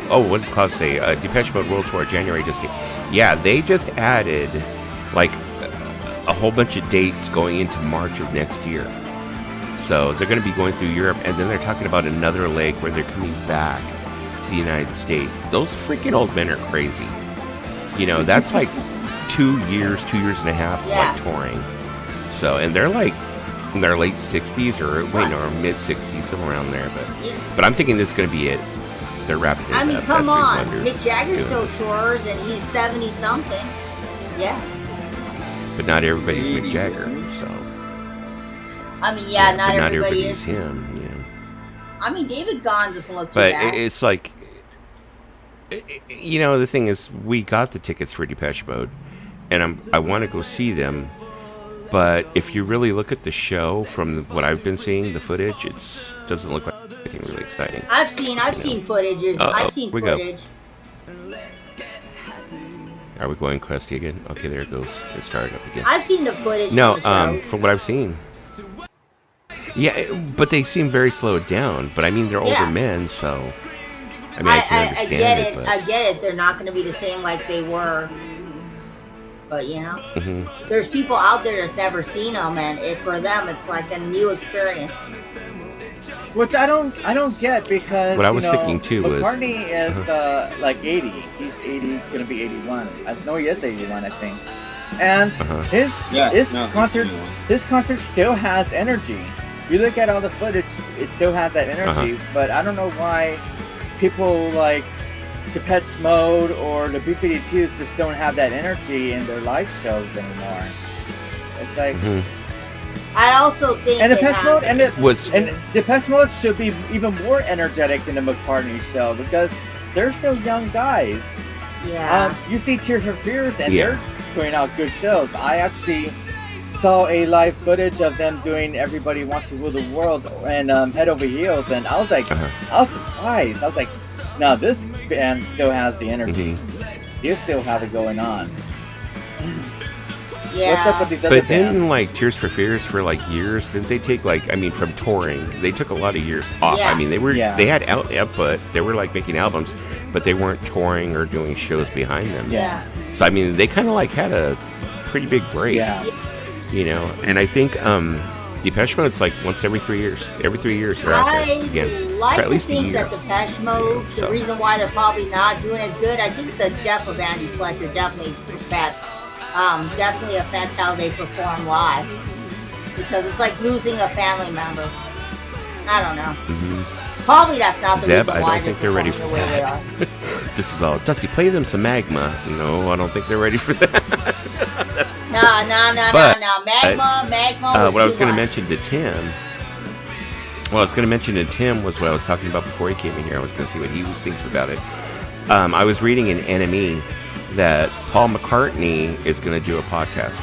What did Klaus say? Depeche Mode World Tour January just came. Yeah, they just added like a whole bunch of dates going into March of next year. So they're going to be going through Europe, and then they're talking about another leg where they're coming back to the United States. Those freaking old men are crazy. You know, that's like 2 years and a half like touring. So, and they're like in their late 60s or mid 60s, somewhere around there. But I'm thinking this is going to be it. They're wrapping it up. I mean, come on. Wonders. Mick Jagger still tours, and he's 70 something. Yeah. But not everybody's Mick Jagger, so. I mean, not everybody everybody's is him. Yeah. I mean, David Gahan doesn't look too But bad. it's like, you know, the thing is, we got the tickets for Depeche Mode, and I want to go see them. But if you really look at the show from what I've been seeing, the footage, it doesn't look like anything really exciting. I've seen footages. I've seen footage. Are we going crusty again? Okay, there it goes. It started up again. I've seen the footage. No, from from what I've seen. Yeah, but they seem very slowed down. But I mean, they're older men, so. I mean, I can understand I get it. They're not going to be the same like they were. But you know, there's people out there that's never seen them, and for them, it's like a new experience. Which I don't get, because what I was thinking too McCartney is like 80. He's 80, gonna be 81. I know he is 81, I think. And his concert still has energy. You look at all the footage, it still has that energy. But I don't know why people like Depeche Mode or the B-52s just don't have that energy in their live shows anymore. It's like. I also think Depeche Mode should be even more energetic than the McCartney show, because they're still young guys. Yeah. You see Tears for Fears, and they're putting out good shows. I actually saw a live footage of them doing Everybody Wants to Rule the World and Head Over Heels, and I was like, I was surprised. I was like, no, this band still has the energy. They still have it going on. Yeah. What's up with these other bands? didn't like Tears for Fears for like years? Didn't they take from touring? They took a lot of years off. Yeah. I mean, they had output. They were like making albums, but they weren't touring or doing shows behind them. Yeah. So I mean, they kind of like had a pretty big break. Yeah. You know, and I think Depeche Mode, it's like once every 3 years. Every 3 years they're out there again. I like for at to least think a year. that Depeche Mode, the reason why they're probably not doing as good, I think the death of Andy Fletcher definitely affect how they perform live, because it's like losing a family member. I don't know. Probably that's not the reason why I don't think they're ready for the way they are. This is all Dusty. Play them some Magma. No, I don't think they're ready for that. No. Magma. What I was going to mention to Tim. Was what I was talking about before he came in here. I was going to see what he thinks about it. I was reading in NME that Paul McCartney is going to do a podcast.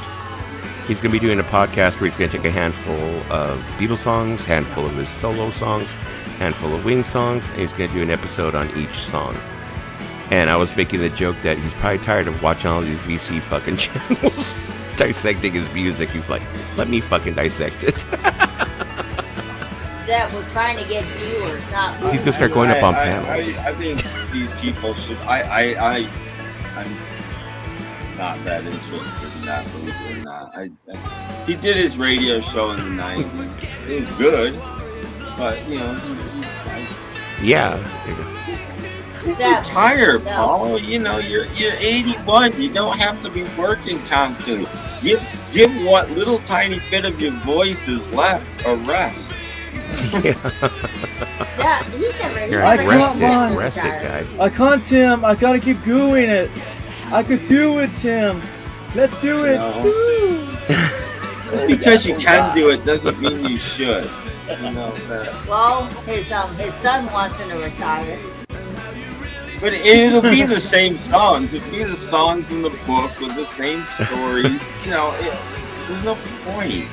He's going to be doing a podcast where he's going to take a handful of Beatles songs, handful of his solo songs, handful of Wing songs, and he's going to do an episode on each song. And I was making the joke that he's probably tired of watching all these VC fucking channels dissecting his music. He's like, let me fucking dissect it. Zeb, we're trying to get viewers, not losers. He's going to start going up on panels. I think these people should... I'm not that interested in that, believe it or not. He did his radio show in the 90s. It was good, but, you know... Yeah. Retire, Paul. You know, you're 81. You don't have to be working constantly. Give what little tiny bit of your voice is left a rest. Yeah, he's never rested guy. I can't, Tim. I gotta keep doing it. I could do it, Tim. Let's do it. Just because you can do it doesn't mean you should. You know that. Well, his son wants him to retire. But it'll be the same songs. It'll be the songs in the book with the same stories. You know, there's no point.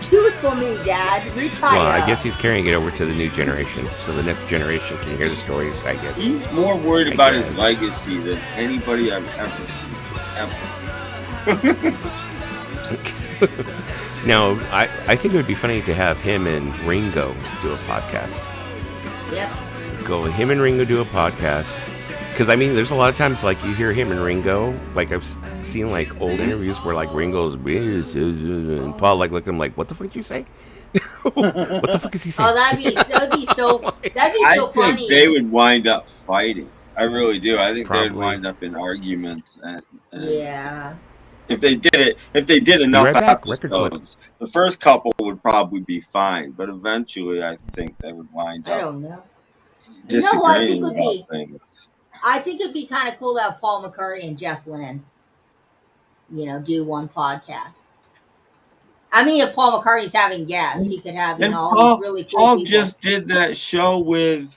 Do it for me, Dad. Retire. Well, I guess he's carrying it over to the new generation, so the next generation can hear the stories, I guess. He's more worried about his legacy than anybody I've ever seen. Ever. Now, I think it would be funny to have him and Ringo do a podcast. Yep. Him and Ringo do a podcast. Because, I mean, there's a lot of times, like, you hear him and Ringo, like, I've seen, like, old interviews where, like, Ringo's, and Paul, like, look at him like, what the fuck did you say? What the fuck is he saying? Oh, that'd be so funny. I think they would wind up fighting. I really do. I think Probably. they'd wind up in arguments. And yeah. If they did enough episodes, the first couple would probably be fine, but eventually I think they would wind up. I don't know. You know what I think would be? Things. I think it'd be kind of cool to have Paul McCartney and Jeff Lynne, do one podcast. I mean, if Paul McCartney's having guests, he could have, all these really cool Paul people. just did that show with,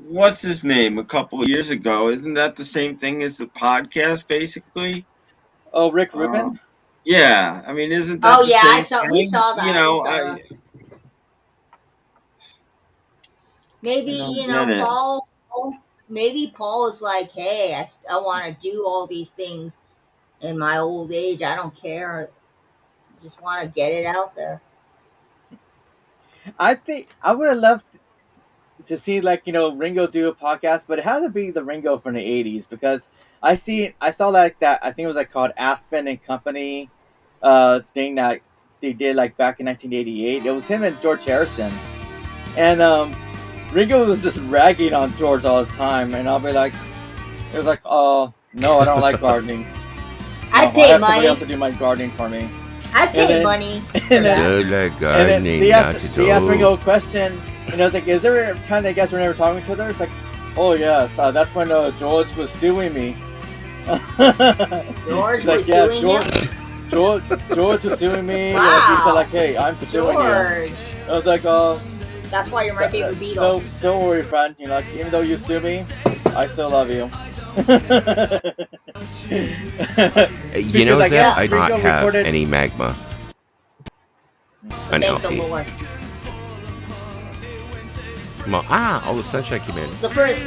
what's his name, a couple of years ago. Isn't that the same thing as the podcast, basically? Oh, Rick Rubin? Yeah. I mean, isn't that we saw that. You know, maybe, Paul is like, hey, I want to do all these things in my old age. I don't care. I just want to get it out there. I think I would have loved to see, like, Ringo do a podcast, but it had to be the Ringo from the 80s, because I saw like that, I think it was like called Aspen and Company thing that they did like back in 1988. It was him and George Harrison. And Ringo was just ragging on George all the time, and I'll be like, it was like, oh, no, I don't like gardening. I pay money. Somebody else to do my gardening for me. I pay money. And then they asked Ringo a question, and I was like, is there a time that you guys were never talking to each other? It's like, oh yes, that's when George was suing me. George was suing him? George was suing me. Wow. And he said, like, hey, I'm suing you. I was like, that's why you're my favorite Beatle. No, don't worry, friend. Like, even though you sue me, I still love you. You know that I not have any magma. Thank the Lord. All the sunshine came in. The first.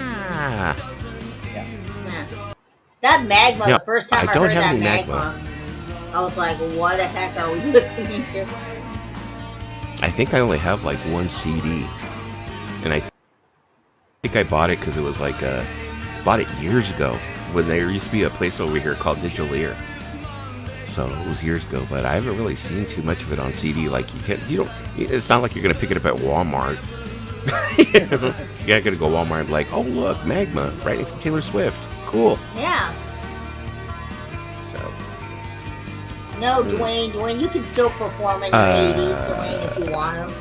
That magma, the first time I heard that magma, I was like, what the heck are we listening to? I think I only have like one CD. And I think I bought it because it was like, bought it years ago when there used to be a place over here called Digilier. So it was years ago, but I haven't really seen too much of it on CD. Like it's not like you're going to pick it up at Walmart. You're not going to go Walmart and be like, oh look, magma, right next to Taylor Swift. Cool. Yeah. So. No, Dwayne, you can still perform in your 80s, Dwayne, if you want to.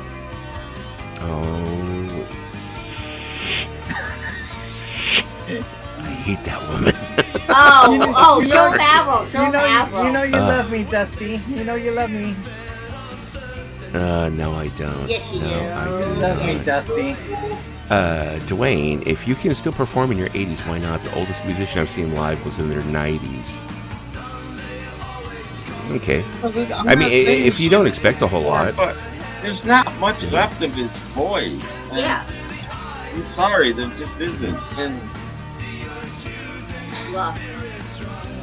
Oh. I hate that woman. Show Favreau. Show Favreau. You know you love me, Dusty. You know you love me. No, I don't. Yes, you do. You love me, Dusty. Dwayne, if you can still perform in your 80s, why not? The oldest musician I've seen live was in their 90s. Okay. I mean, if you don't expect a whole lot. But there's not much left of his voice. Yeah. I'm sorry, there just isn't. And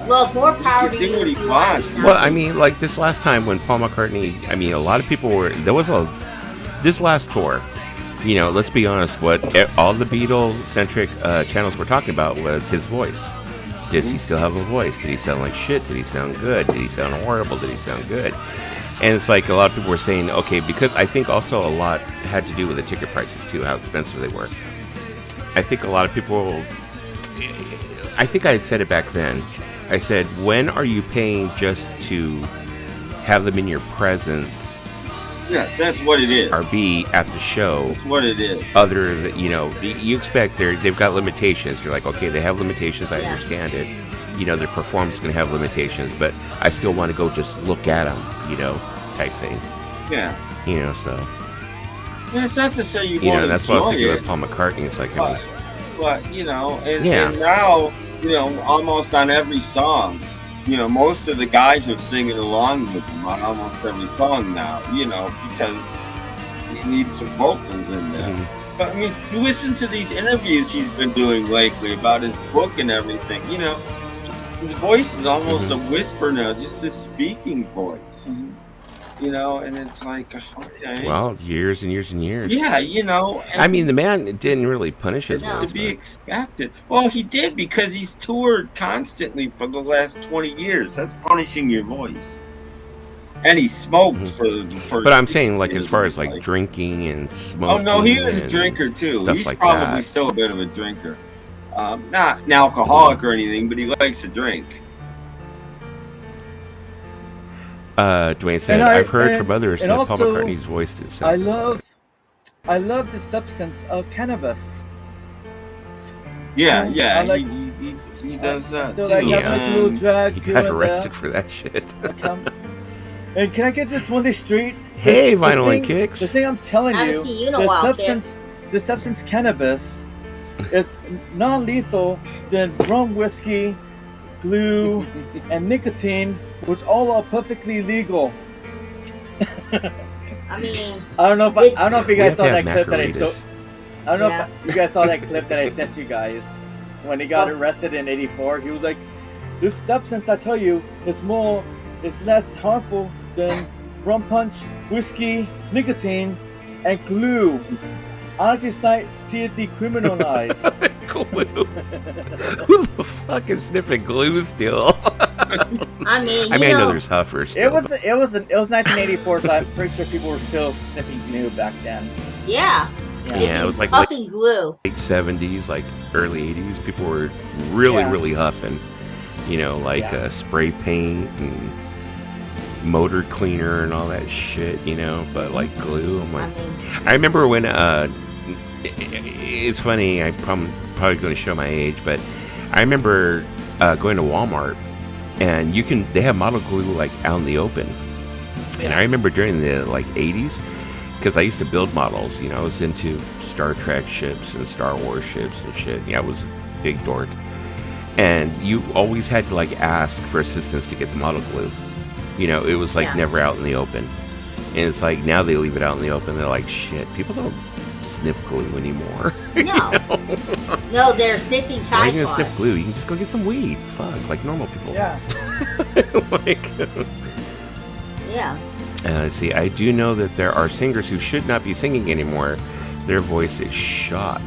look, more power to you if you want. Well, I mean, like this last time when Paul McCartney, I mean, a lot of people were, this last tour, let's be honest, what all the Beatle-centric channels were talking about was his voice. Does he still have a voice? Did he sound like shit? Did he sound good? Did he sound horrible? Did he sound good? And it's like a lot of people were saying, okay, because I think also a lot had to do with the ticket prices too, how expensive they were. I think a lot of people. I think I had said it back then. I said, when are you paying just to have them in your presence? Yeah, that's what it is. Or be at the show. That's what it is. Other than, you expect they've got limitations. You're like, okay, they have limitations. I understand it. Their performance is going to have limitations, but I still want to go just look at them, type thing. Yeah. So. Yeah, it's not to say you want to that's what I was thinking it, about Paul McCartney. It's like, but and now, almost on every song, most of the guys are singing along with him on almost every song now, because you need some vocals in there. Mm-hmm. But I mean, you listen to these interviews he's been doing lately about his book and everything, his voice is almost a whisper now, just a speaking voice. Mm-hmm. And it's like, okay. Well, years and years and years. Yeah, I mean, the man didn't really punish his voice. To be expected. Well, he did, because he's toured constantly for the last 20 years. That's punishing your voice. And he smoked for the first. But I'm saying, like, as far as like drinking and smoking. Oh no, he was a drinker too. He's like probably still a bit of a drinker. Not an alcoholic or anything, but he likes to drink. Dwayne said, I've heard from others that Paul McCartney's voice did so. I love the substance of cannabis. Yeah, he does that too. Like a little drag. He got arrested for that shit. And can I get this one day straight? Hey, Vinyl and Kicks. The thing I'm telling you, the substance cannabis is non-lethal than rum, whiskey, glue, and nicotine, which all are perfectly legal. I mean, I don't know if you guys saw that clip that I I don't know if you guys saw that clip that I sent you guys when he got arrested in '84. He was like, "This substance, I tell you, is less harmful than rum punch, whiskey, nicotine, and glue. I just see it decriminalized." Glue. Who the fuck is sniffing glue still? I mean, I know there's huffers. Still, it was 1984, so I'm pretty sure people were still sniffing glue back then. Yeah, it was like huffing glue. Late 70s, like early 80s. People were really huffing. Spray paint and motor cleaner and all that shit. But like glue, I'm like, I remember when it's funny. I'm probably going to show my age, but I remember going to Walmart, and they have model glue like out in the open. And I remember during the like 80s, because I used to build models. I was into Star Trek ships and Star Wars ships and shit. I was a big dork. And you always had to like ask for assistance to get the model glue. It was like never out in the open. And it's like now they leave it out in the open. They're like, shit, people don't sniff glue anymore. No. No, they're sniffing Tide Pods. Why are you gonna sniff glue? You can just go get some weed. Fuck, like normal people. Yeah. See, I do know that there are singers who should not be singing anymore. Their voice is shot.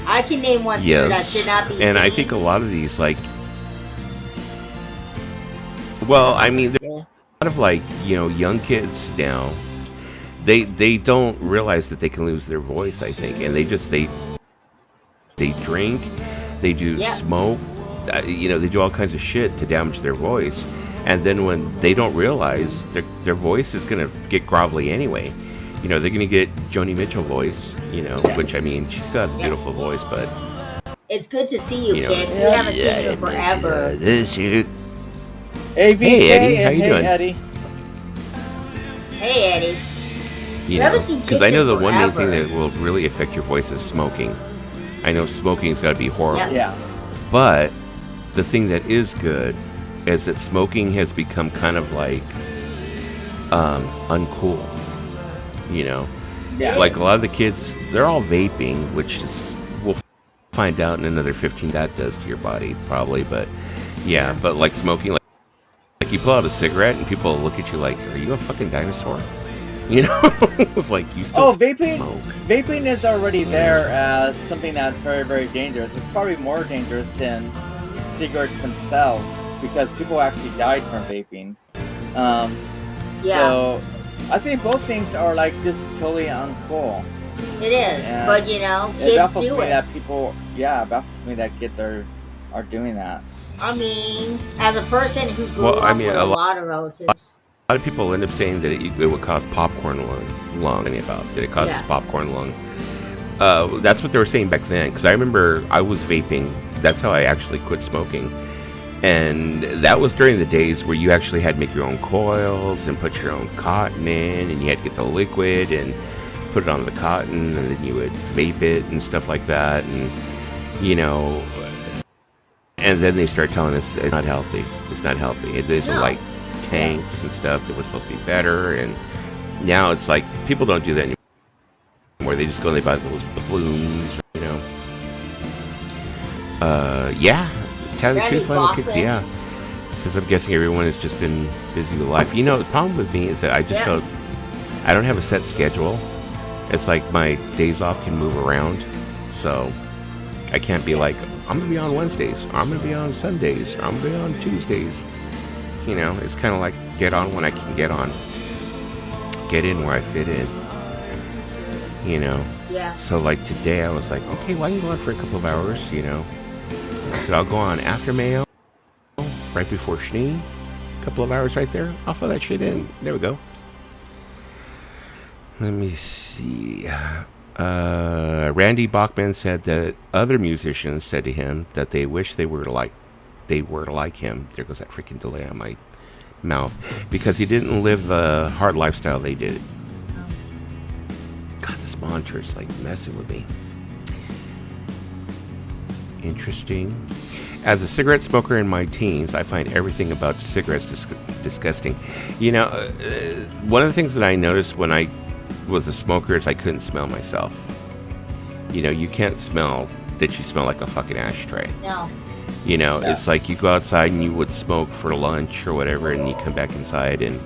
I can name one singer that should not be singing. And I think a lot of these, like... Well, I mean, there's a lot of, like, young kids now. They don't realize that they can lose their voice, I think. And they drink, they do smoke, they do all kinds of shit to damage their voice. And then when they don't realize, their voice is going to get grovelly anyway. They're going to get Joni Mitchell voice, which, I mean, she still has a beautiful voice, but... It's good to see you, kids. We haven't seen you forever. Hey, Eddie, how you doing? Eddie. Hey, Eddie. Because I know the one main thing that will really affect your voice is smoking. I know smoking's got to be horrible. Yeah. But the thing that is good is that smoking has become kind of like uncool. Like a lot of the kids, they're all vaping, which is we'll find out in another 15 that does to your body probably. But but like smoking, like you pull out a cigarette and people look at you like, are you a fucking dinosaur? It's like you still vaping. Smoke. Vaping is already there as something that's very, very dangerous. It's probably more dangerous than cigarettes themselves because people actually died from vaping. So I think both things are like just totally uncool. It is, And but you know, it kids baffles do me it. that people, it baffles me that kids are doing that. I mean, as a person who grew up with a lot of relatives. A lot of people end up saying that it would cause popcorn lung. That it causes popcorn lung. That's what they were saying back then. Because I remember I was vaping. That's how I actually quit smoking. And that was during the days where you actually had to make your own coils and put your own cotton in, and you had to get the liquid and put it on the cotton, and then you would vape it and stuff like that. And you know, and then they start telling us it's not healthy. It's not healthy. These are like tanks and stuff that were supposed to be better, and now it's like people don't do that anymore. They just go and they buy those plumes, you know. Final Kicks, Since I'm guessing everyone has just been busy with life. You know, the problem with me is that I don't have a set schedule. It's like my days off can move around, so I can't be like, I'm gonna be on Wednesdays, or I'm gonna be on Sundays, or I'm gonna be on Tuesdays. You know, it's kind of like get on when I can get on, get in where I fit in. You know. Yeah. So like today, I was like, okay, well I can go on for a couple of hours. You know. I said I'll go on after Mayo, right before Schnee, a couple of hours right there. I'll fill that shit in. There we go. Let me see. Randy Bachman said that other musicians said to him that they wish they were like him. There goes that freaking delay on my mouth. Because he didn't live the hard lifestyle they did. God, this monitor is like messing with me. Interesting. As a cigarette smoker in my teens, I find everything about cigarettes disgusting. You know, one of the things that I noticed when I was a smoker is I couldn't smell myself. You know, you can't smell that you smell like a fucking ashtray. No. You know, it's like you go outside and you would smoke for lunch or whatever, and you come back inside and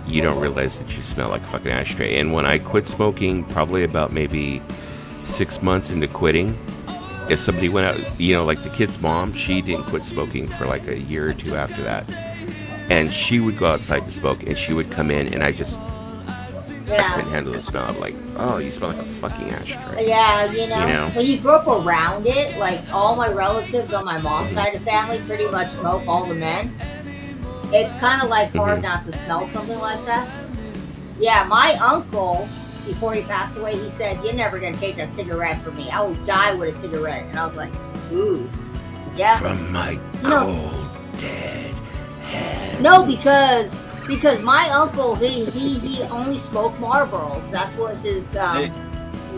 you don't realize that you smell like a fucking ashtray. And when I quit smoking, probably about maybe 6 months into quitting, if somebody went out, you know, like the kid's mom, she didn't quit smoking for like a year or two after that. And she would go outside to smoke, and she would come in, and I couldn't handle the smell. I'm like, oh, you smell like a fucking ashtray. Yeah, you know, when you grow up around it, like all my relatives on my mom's side of the family pretty much smoke, all the men. It's kind of like hard not to smell something like that. Yeah, my uncle, before he passed away, he said, "You're never going to take that cigarette from me. I will die with a cigarette." And I was like, ooh. Yeah. From my cold, dead hands. No, because my uncle, he only smoked Marlboros. That was his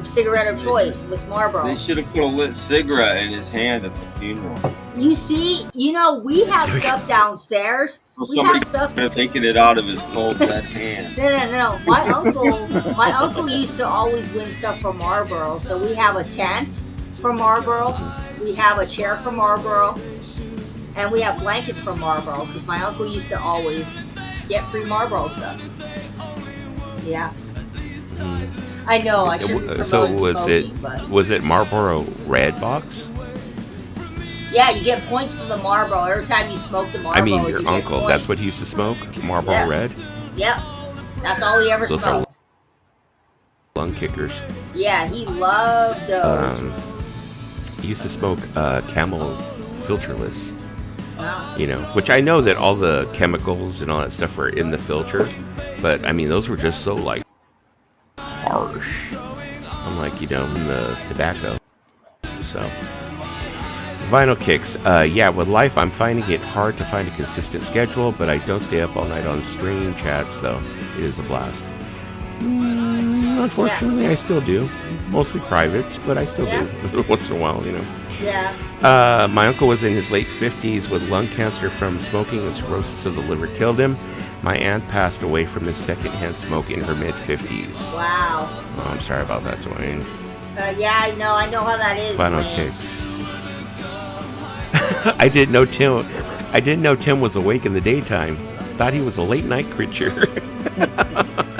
cigarette of choice, was Marlboro. They should have put a lit cigarette in his hand at the funeral. You see, you know, we have stuff downstairs. Well, somebody could have taken it out of his cold dead hand. No. My uncle used to always win stuff from Marlboro. So we have a tent from Marlboro. We have a chair from Marlboro. And we have blankets from Marlboro, because my uncle used to always get free Marlboro stuff. Yeah. I know, I shouldn't be promoting smoking, but... Was it Marlboro Red Box? Yeah, you get points from the Marlboro. Every time you smoke the Marlboro, I mean, your uncle, that's what he used to smoke? Marlboro Red? Yep. That's all he ever smoked. Lung kickers. Yeah, he loved those. He used to smoke Camel filterless. Wow. You know, which I know that all the chemicals and all that stuff were in the filter, but I mean, those were just so like harsh. Unlike, you know, in the tobacco. So, Vinyl Kicks. With life, I'm finding it hard to find a consistent schedule, but I don't stay up all night on stream chats, so it is a blast. Unfortunately, I still do. Mostly privates, but I still do once in a while, you know. Yeah. My uncle was in his late 50s with lung cancer from smoking, and cirrhosis of the liver killed him. My aunt passed away from this secondhand smoke in her mid-50s. Wow. Oh, I'm sorry about that, Dwayne. I know how that is, Vinyl Kicks. I didn't know Tim was awake in the daytime. Thought he was a late night creature.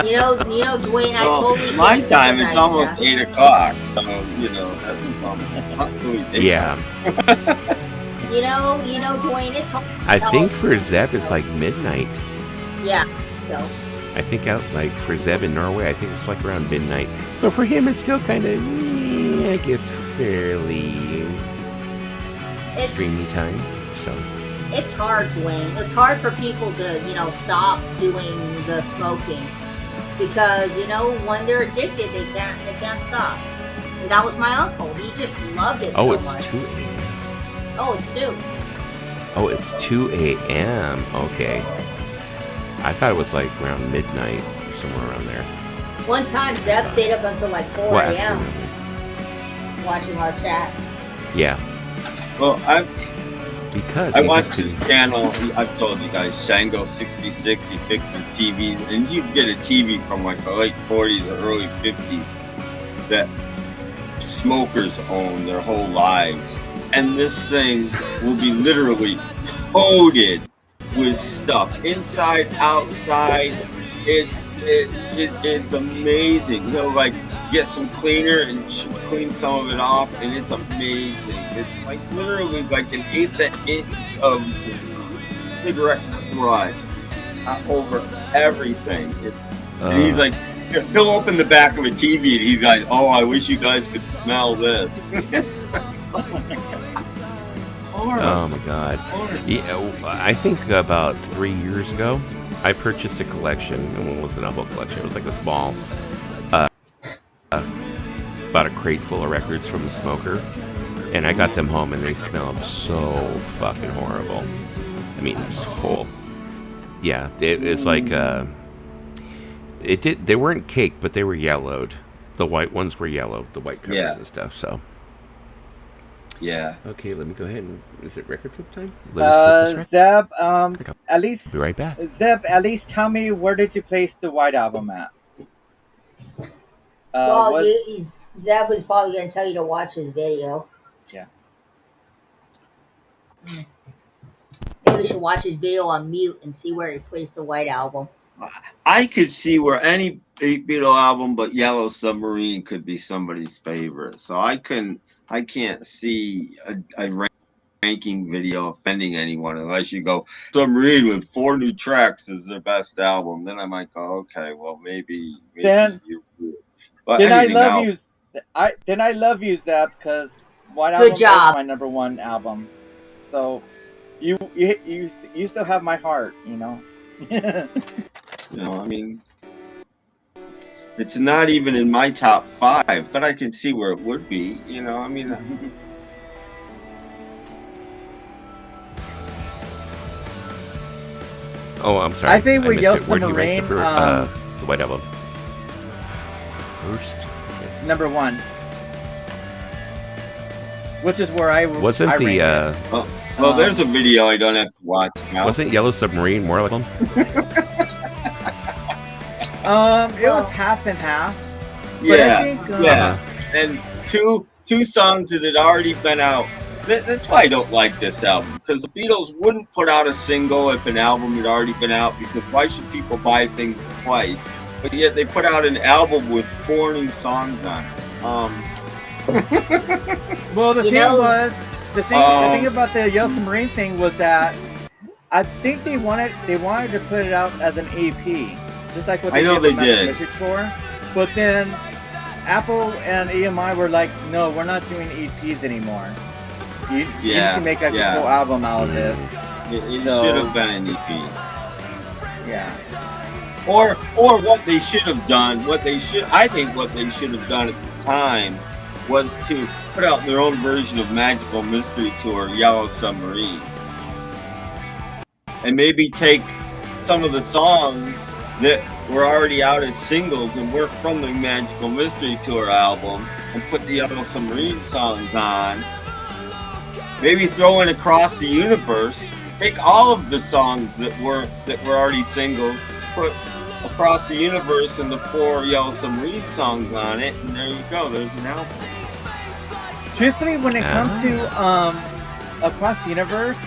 you know, Dwayne, I totally can't my time is almost 8 o'clock, so you know that's really yeah. you know, Dwayne, it's hard. I think for Zep it's like midnight. Yeah. So I think out like for Zeb in Norway, I think it's like around midnight. So for him, it's still kind of, I guess, fairly streamy time. So it's hard, Dwayne. It's hard for people to, stop doing the smoking because, when they're addicted, they can't stop. And that was my uncle. He just loved it so much. 2 a.m. Oh, it's 2. Oh, it's 2 a.m. Okay. I thought it was like around midnight, somewhere around there. One time, Zeb stayed up until like 4 a.m. watching our chat. Yeah. Well, I watched his channel. I've told you guys, Shango 66. He fixes TVs, and you get a TV from like the late 40s or early 50s that smokers own their whole lives, and this thing will be literally coated with stuff inside, outside. It's amazing. He'll like get some cleaner and clean some of it off, and it's amazing. It's like literally like an eighth inch of cigarette crud over everything. And he's like, he'll open the back of a TV and he's like, "Oh, I wish you guys could smell this." Oh my God! Yeah, I think about 3 years ago, I purchased a collection. And it wasn't a whole collection; it was like a small, about a crate full of records from the smoker. And I got them home, and they smelled so fucking horrible. I mean, just whole. Yeah, it's like They weren't caked, but they were yellowed. The white ones were yellow, the white covers and stuff. So. Yeah. Okay, let me go ahead and is it record flip time? Zeb, at least be right back. Zeb, at least tell me, where did you place the White Album at? Zeb was probably going to tell you to watch his video. Yeah. Maybe we should watch his video on mute and see where he placed the White Album. I could see where any Beatle album but Yellow Submarine could be somebody's favorite. So I can't see a ranking video offending anyone unless you go Submarine with 4 new tracks is their best album. Then I might go, okay, well maybe then you're good. But then I love you. I love you, Zeb, because White Album is my #1 album. So you still have my heart, you know. I mean, it's not even in my top 5, but I can see where it would be. I mean. Oh, I'm sorry. I think with Yellow Submarine, the White Album. First. #1. Which is where I wasn't I the. Well, there's a video I don't have to watch now. Wasn't Yellow Submarine more like them? It was half and half. Yeah, I think, and two songs that had already been out. That's why I don't like this album, because the Beatles wouldn't put out a single if an album had already been out, because why should people buy things twice? But yet they put out an album with 4 new songs on it. Well, the thing about the Yellow Submarine thing was that I think they wanted to put it out as an EP, just like what they did with the Mystery Tour. But then Apple and EMI were like, no, we're not doing EPs anymore. You need to make a full album out of this. It should have been an EP. Yeah. Or what they should have done, I think what they should have done at the time was to put out their own version of Magical Mystery Tour, Yellow Submarine. And maybe take some of the songs that were already out as singles and work from the Magical Mystery Tour album and put the Yellow Submarine songs on. Maybe throw in Across the Universe. Take all of the songs that were already singles, put Across the Universe and the 4 Yellow Submarine songs on it, and there you go. There's an album. Truthfully, when it comes to Across the Universe,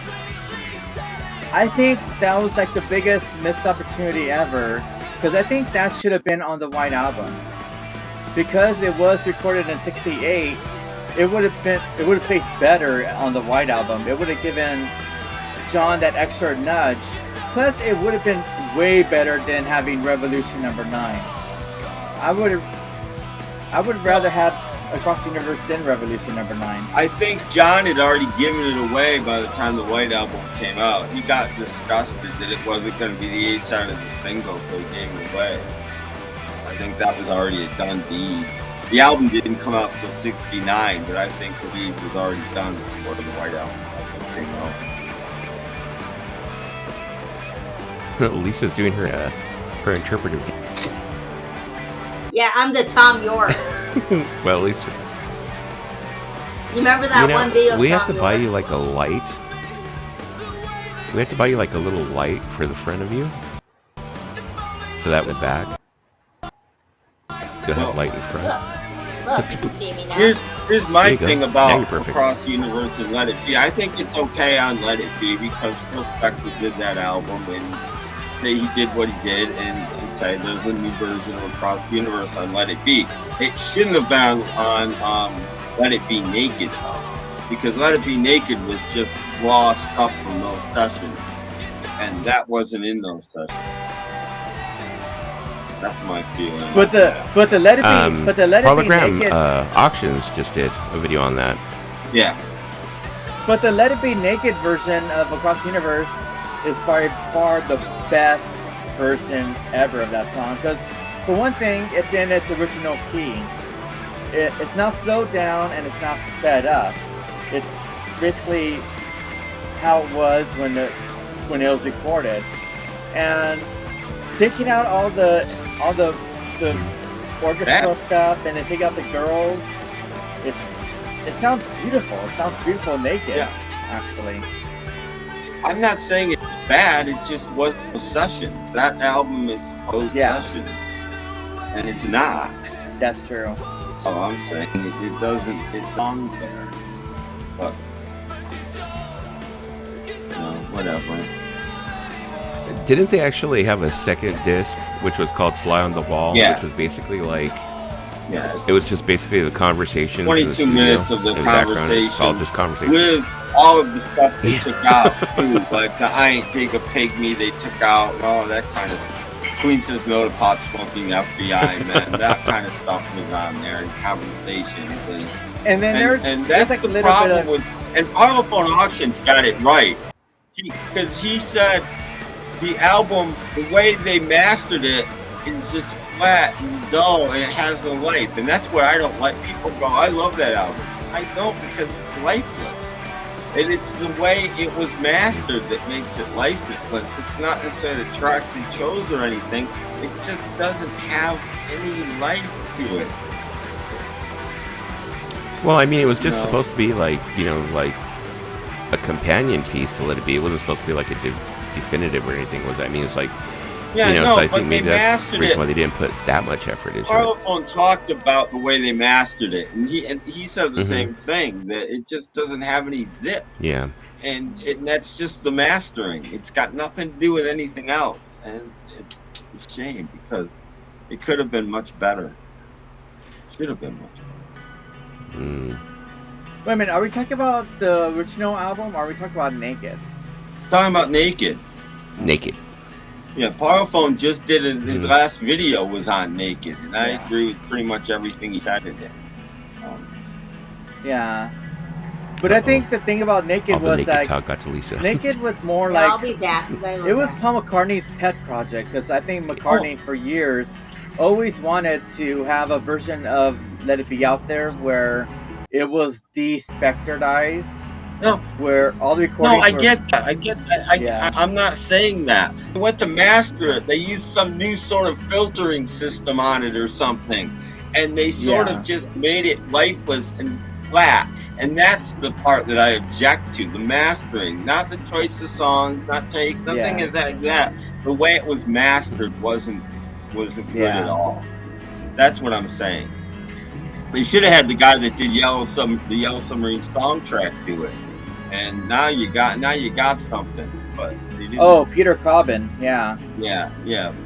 I think that was like the biggest missed opportunity ever, because I think that should have been on the White Album. Because it was recorded in '68, it would have placed better on the White Album. It would have given John that extra nudge. plus it would have been way better than having Revolution number 9. I would rather have Across the Universe than Revolution number 9. I think John had already given it away by the time the White Album came out. He got disgusted that it wasn't going to be the A-side of the single, so he gave it away. I think that was already a done deed. The album didn't come out till '69, but I think the deed was already done before the White Album came out. Lisa's doing her interpretive. Yeah, I'm the Tom York. Well, at least You remember that one video of we Tom have to York? buy you like a light. We have to buy you like a little light for the front of you, so that would back. You'll have light in front. Look, you can see me now. Here's my thing about perfect. Across the Universe and Let It Be. I think it's okay on Let It Be because Phil Spector did that album and he did what he did, and okay, there's a new version of Across the Universe on Let It Be. It shouldn't have been on Let It Be Naked, because Let It Be Naked was just raw stuff from those sessions, and that wasn't in those sessions. That's my feeling. But the Let It Be Naked Auctions just did a video on that. Yeah. But the Let It Be Naked version of Across the Universe is by far the best version ever of that song. Because for one thing, it's in its original key. It's not slowed down and it's not sped up. It's basically how it was when it was recorded. And taking out all the orchestral stuff and then take out the girls, it sounds beautiful. It sounds beautiful naked, actually. I'm not saying it's bad, it just wasn't a session. That album is supposed session. And it's not. That's true. So I'm saying it doesn't, it belongs there. But, whatever. Didn't they actually have a second disc, which was called Fly on the Wall? Yeah. Which was basically like, it was just basically the conversation. 22 minutes of the conversation. It's all just conversation. With all of the stuff they took out, too. Like the I Ain't Take a Pygmy they took out, and all that kind of stuff. Queen Says No to Pot Smoking FBI, man. That kind of stuff was on there, and conversations. And that's like the problem with... And Parlophone Auctions got it right. Because he said the album, the way they mastered it, is just flat and dull, and it has no life. And that's where I don't let people go, I love that album. I don't, because it's lifeless. And it's the way it was mastered that makes it lifeless. It's not necessarily the tracks he chose or anything. It just doesn't have any life to it. Well, I mean, it was just supposed to be like, like a companion piece to Let It Be. It wasn't supposed to be like a definitive or anything, was it? I mean, it's like, so I think maybe that's the reason why they didn't put that much effort into it. Parlophone talked about the way they mastered it, and he said the same thing, that it just doesn't have any zip. Yeah. And that's just the mastering. It's got nothing to do with anything else, and it's a shame because it could have been much better. Should have been much better. Wait a minute, are we talking about the original album, or are we talking about Naked? Talking about Naked. Naked. Yeah, Parlophone just did it. His last video was on Naked, and I agree with pretty much everything he said in it. But I think the thing about Naked was Naked talk got to Lisa. Naked was more like... I'll be back. It was Paul McCartney's pet project, because I think McCartney for years always wanted to have a version of Let It Be out there where it was de-specterized. No, where all the recordings. No, I get that. I'm not saying that. They went to master it. They used some new sort of filtering system on it or something, and they sort of just made it lifeless and flat. And that's the part that I object to: the mastering, not the choice of songs, not takes, nothing of that. The way it was mastered wasn't good at all. That's what I'm saying. They should have had the guy that did the Yellow Submarine soundtrack do it. And now you got something, but they didn't. Oh, Peter Cobbin, yeah,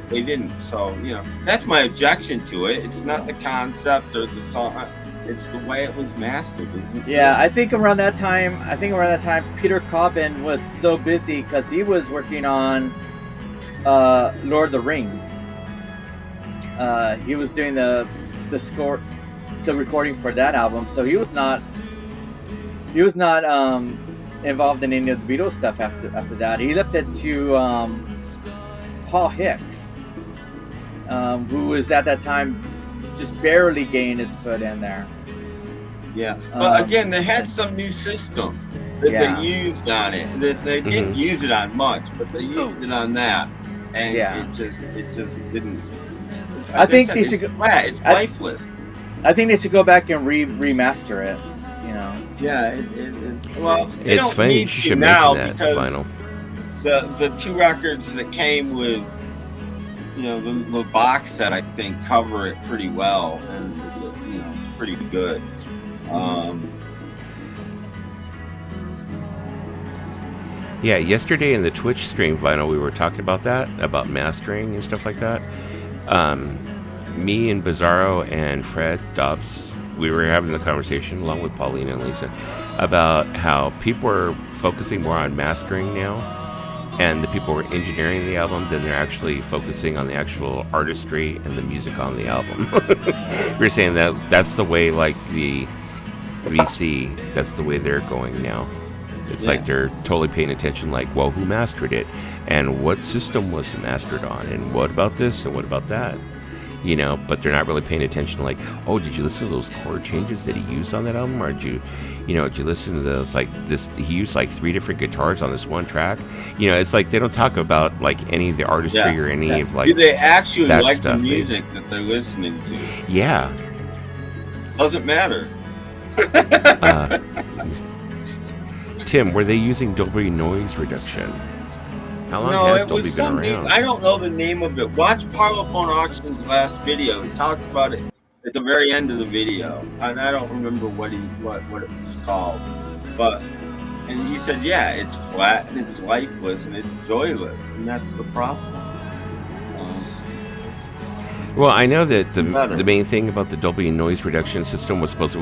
they didn't. So that's my objection to it. It's not the concept or the song; it's the way it was mastered, isn't it? Yeah, I think around that time, Peter Cobbin was so busy because he was working on Lord of the Rings. He was doing the score, the recording for that album, so he was not involved in any of the Beatles stuff after that. He left it to Paul Hicks, who was at that time just barely getting his foot in there. Yeah, but again, they had some new system that they used on it. They didn't use it on much, but they used it on that, and it just didn't. I think they should. It's lifeless. I think they should go back and remaster it. You know. Yeah. Well, they it's don't funny need you to should now mention that because vinyl. The 2 records that came with, the box set, I think, cover it pretty well, and it's pretty good. Yeah, yesterday in the Twitch stream vinyl, we were talking about that, about mastering and stuff like that. Me and Bizarro and Fred Dobbs, we were having the conversation along with Paulina and Lisa about how people are focusing more on mastering now, and the people who are engineering the album than they're actually focusing on the actual artistry and the music on the album. We're saying that that's the way, like the VC, that's the way they're going now. It's like they're totally paying attention, like, well, who mastered it? And what system was it mastered on? And what about this? And what about that? But they're not really paying attention, like, oh, did you listen to those chord changes that he used on that album? Or did you listen to those, like, this, he used, like, 3 different guitars on this one track? It's like they don't talk about, like, any of the artistry or any of, like, do they actually like stuff. the music that they're listening to? Yeah. Doesn't matter. Tim, were they using Dolby noise reduction? How long has Dolby been around? I don't know the name of it. Watch Parlophone Auction's last video. He talks about it at the very end of the video, and I don't remember what it was called. And he said, yeah, it's flat and it's lifeless and it's joyless, and that's the problem. Well, I know that the main thing about the Dolby noise reduction system was supposed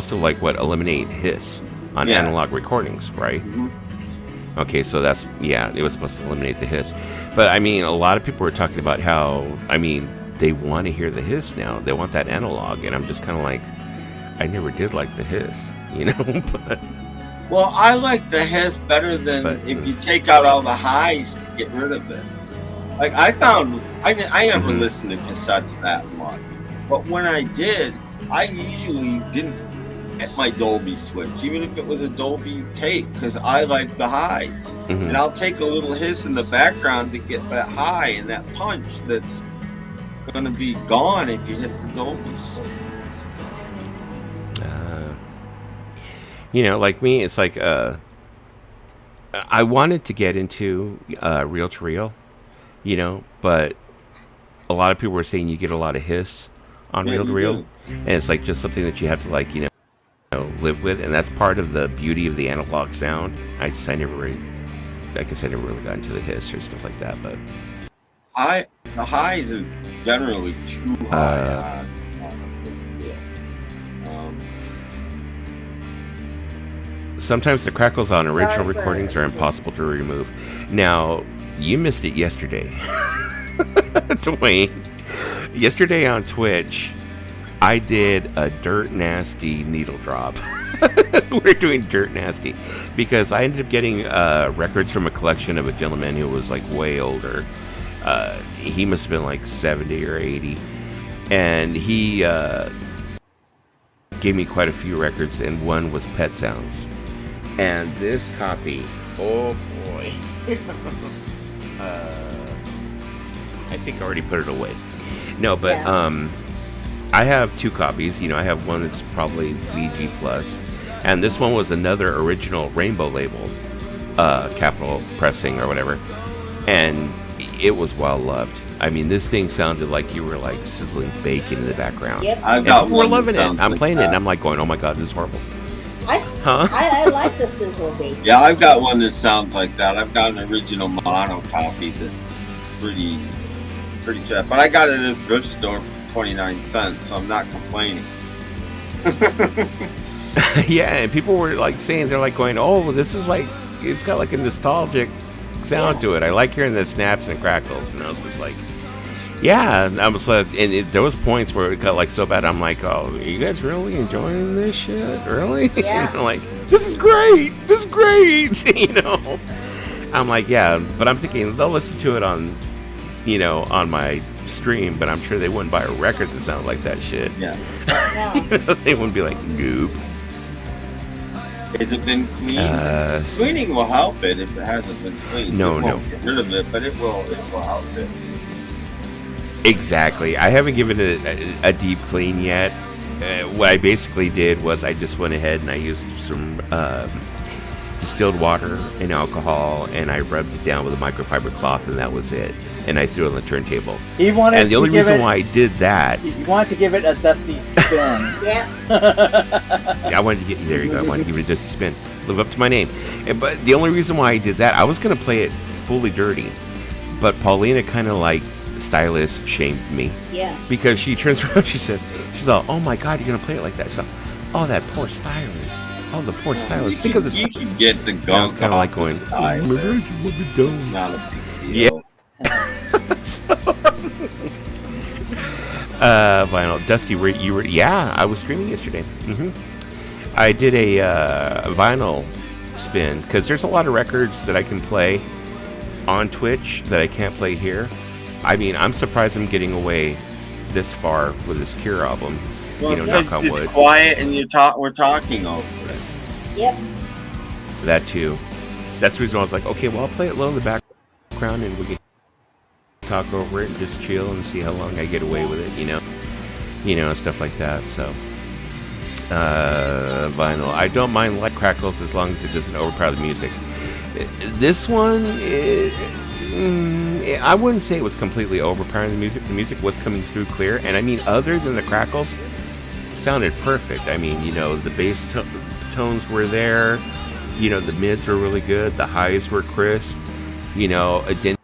to like eliminate hiss on analog recordings, right? Mm-hmm. Okay, so that's it was supposed to eliminate the hiss. But I mean, a lot of people were talking about how they want to hear the hiss now. They want that analog, and I'm just kind of like, I never did like the hiss, but well, I like the hiss better than if you take out all the highs to get rid of it. Like I found, I never listened to cassettes that much, but when I did, I usually didn't get my Dolby switch, even if it was a Dolby tape, because I like the highs, and I'll take a little hiss in the background to get that high and that punch that's going to be gone if you hit the Dolby switch. Like me, it's like I wanted to get into reel to reel, but a lot of people were saying you get a lot of hiss on reel to reel, and it's like just something that you have to live with, and that's part of the beauty of the analog sound. I never really got into the hiss or stuff like that, but the highs are generally too high. Sometimes the crackles on original recordings are impossible to remove. Now, you missed it yesterday. Dwayne. Yesterday on Twitch, I did a Dirt Nasty needle drop. We're doing Dirt Nasty. Because I ended up getting records from a collection of a gentleman who was like way older. He must have been like 70 or 80. And he gave me quite a few records, and one was Pet Sounds. And this copy, oh boy. I think I already put it away. No, but I have 2 copies. I have one that's probably VG Plus, and this one was another original Rainbow label, Capitol pressing or whatever, and it was well loved. I mean, this thing sounded like you were like sizzling bacon in the background. Yep. I've got one. We're loving it. I'm like playing that. it, and I'm like going, "Oh my god, this is horrible." I like the sizzle bacon. Yeah, I've got one that sounds like that. I've got an original mono copy that's pretty cheap, but I got it at a thrift store for 29 cents, so I'm not complaining. Yeah, and people were like saying, they're like going, "Oh, this is like, it's got like a nostalgic sound to it. I like hearing the snaps and crackles. And I was just like, yeah. And I was like, there was points where it got like so bad. I'm like, oh, are you guys really enjoying this shit? Really? Yeah. I'm like, this is great. This is great. I'm like, yeah. But I'm thinking they'll listen to it on, on my stream. But I'm sure they wouldn't buy a record that sounded like that shit. Yeah. They wouldn't be like, goop. Has it been cleaned? Cleaning will help it if it hasn't been cleaned. No. Get rid of it, but it will help it. Exactly. I haven't given it a deep clean yet. What I basically did was I just went ahead and I used some distilled water and alcohol, and I rubbed it down with a microfiber cloth, and that was it. And I threw it on the turntable. And the only reason why I did that... You wanted to give it a dusty spin. Yeah. I wanted to get... There you go. I wanted to give it a dusty spin. Live up to my name. But the only reason why I did that, I was going to play it fully dirty. But Paulina kind of like stylist shamed me. Yeah. Because she turns around, she's all, oh my God, you're going to play it like that. She's all, oh, that poor stylist. Oh, the poor stylist. Think of this. You can get the gunk. I was kind of like going, It's not a big deal. yeah. Vinyl. Dusty, you were, yeah, I was streaming yesterday. I did a vinyl spin because there's a lot of records that I can play on Twitch that I can't play here. I mean, I'm surprised I'm getting away this far with this Cure album. Well, it's quiet and we're talking over it. Yep. That too. That's the reason I was like, okay, well, I'll play it low in the background and we can talk over it and just chill and see how long I get away with it, stuff like that. So vinyl, I don't mind light crackles as long as it doesn't overpower the music. This one, I wouldn't say it was completely overpowering the music. The music was coming through clear, and I mean, other than the crackles, sounded perfect. I mean, the bass tones were there, the mids were really good, the highs were crisp, it didn't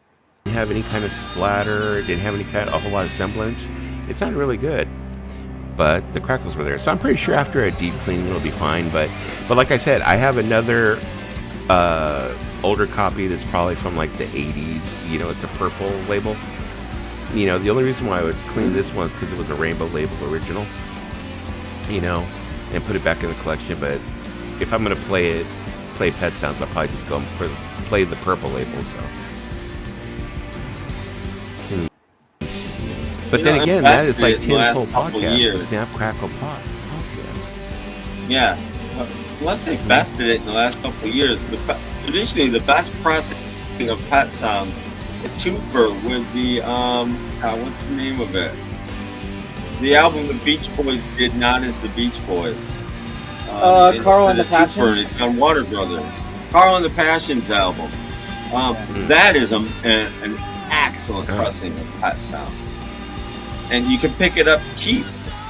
have any kind of splatter, it didn't have a whole lot of semblance. It sounded really good, but the crackles were there. So I'm pretty sure after a deep cleaning it'll be fine. But like I said, I have another older copy that's probably from like the 80s. It's a purple label. The only reason why I would clean this one is because it was a rainbow label original. And put it back in the collection. But if I'm gonna play Pet Sounds, I'll probably just go and play the purple label. So. But then again, that is like Tim's whole podcast, the Snap Crackle Pop podcast. Yeah, unless they bested it in the last couple of years. Traditionally, the best processing of Pet Sounds, a twofer with the what's the name of it? The album the Beach Boys did, not as the Beach Boys. Carl and the Passions. It's on Warner Brothers. Carl and the Passions album. That is an excellent pressing of Pet Sounds. And you can pick it up cheap.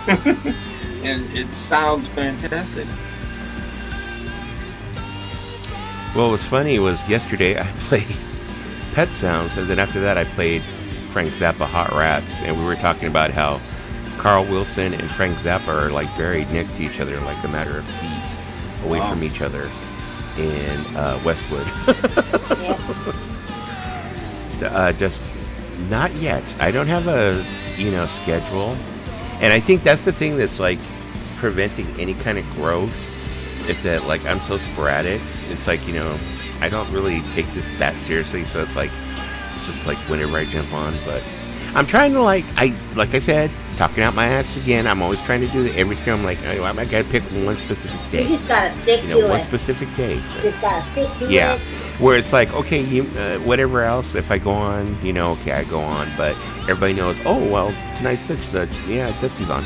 And it sounds fantastic. What was funny was yesterday I played Pet Sounds, and then after that I played Frank Zappa Hot Rats, and we were talking about how Carl Wilson and Frank Zappa are like buried next to each other, like a matter of feet away from each other in Westwood. Just not yet. I don't have a schedule, and I think that's the thing that's like preventing any kind of growth, is that like I'm so sporadic. It's like I don't really take this that seriously, so it's just like whenever I jump on. But I'm trying to like I said, talking out my ass again. I'm always trying to do every stream. I'm like, I gotta pick one specific day. You just gotta stick to it. One specific day. You just gotta stick to it. Yeah, where it's like, okay, whatever else, if I go on, okay, I go on. But everybody knows, oh, well, tonight's such. Yeah, Dusty's on.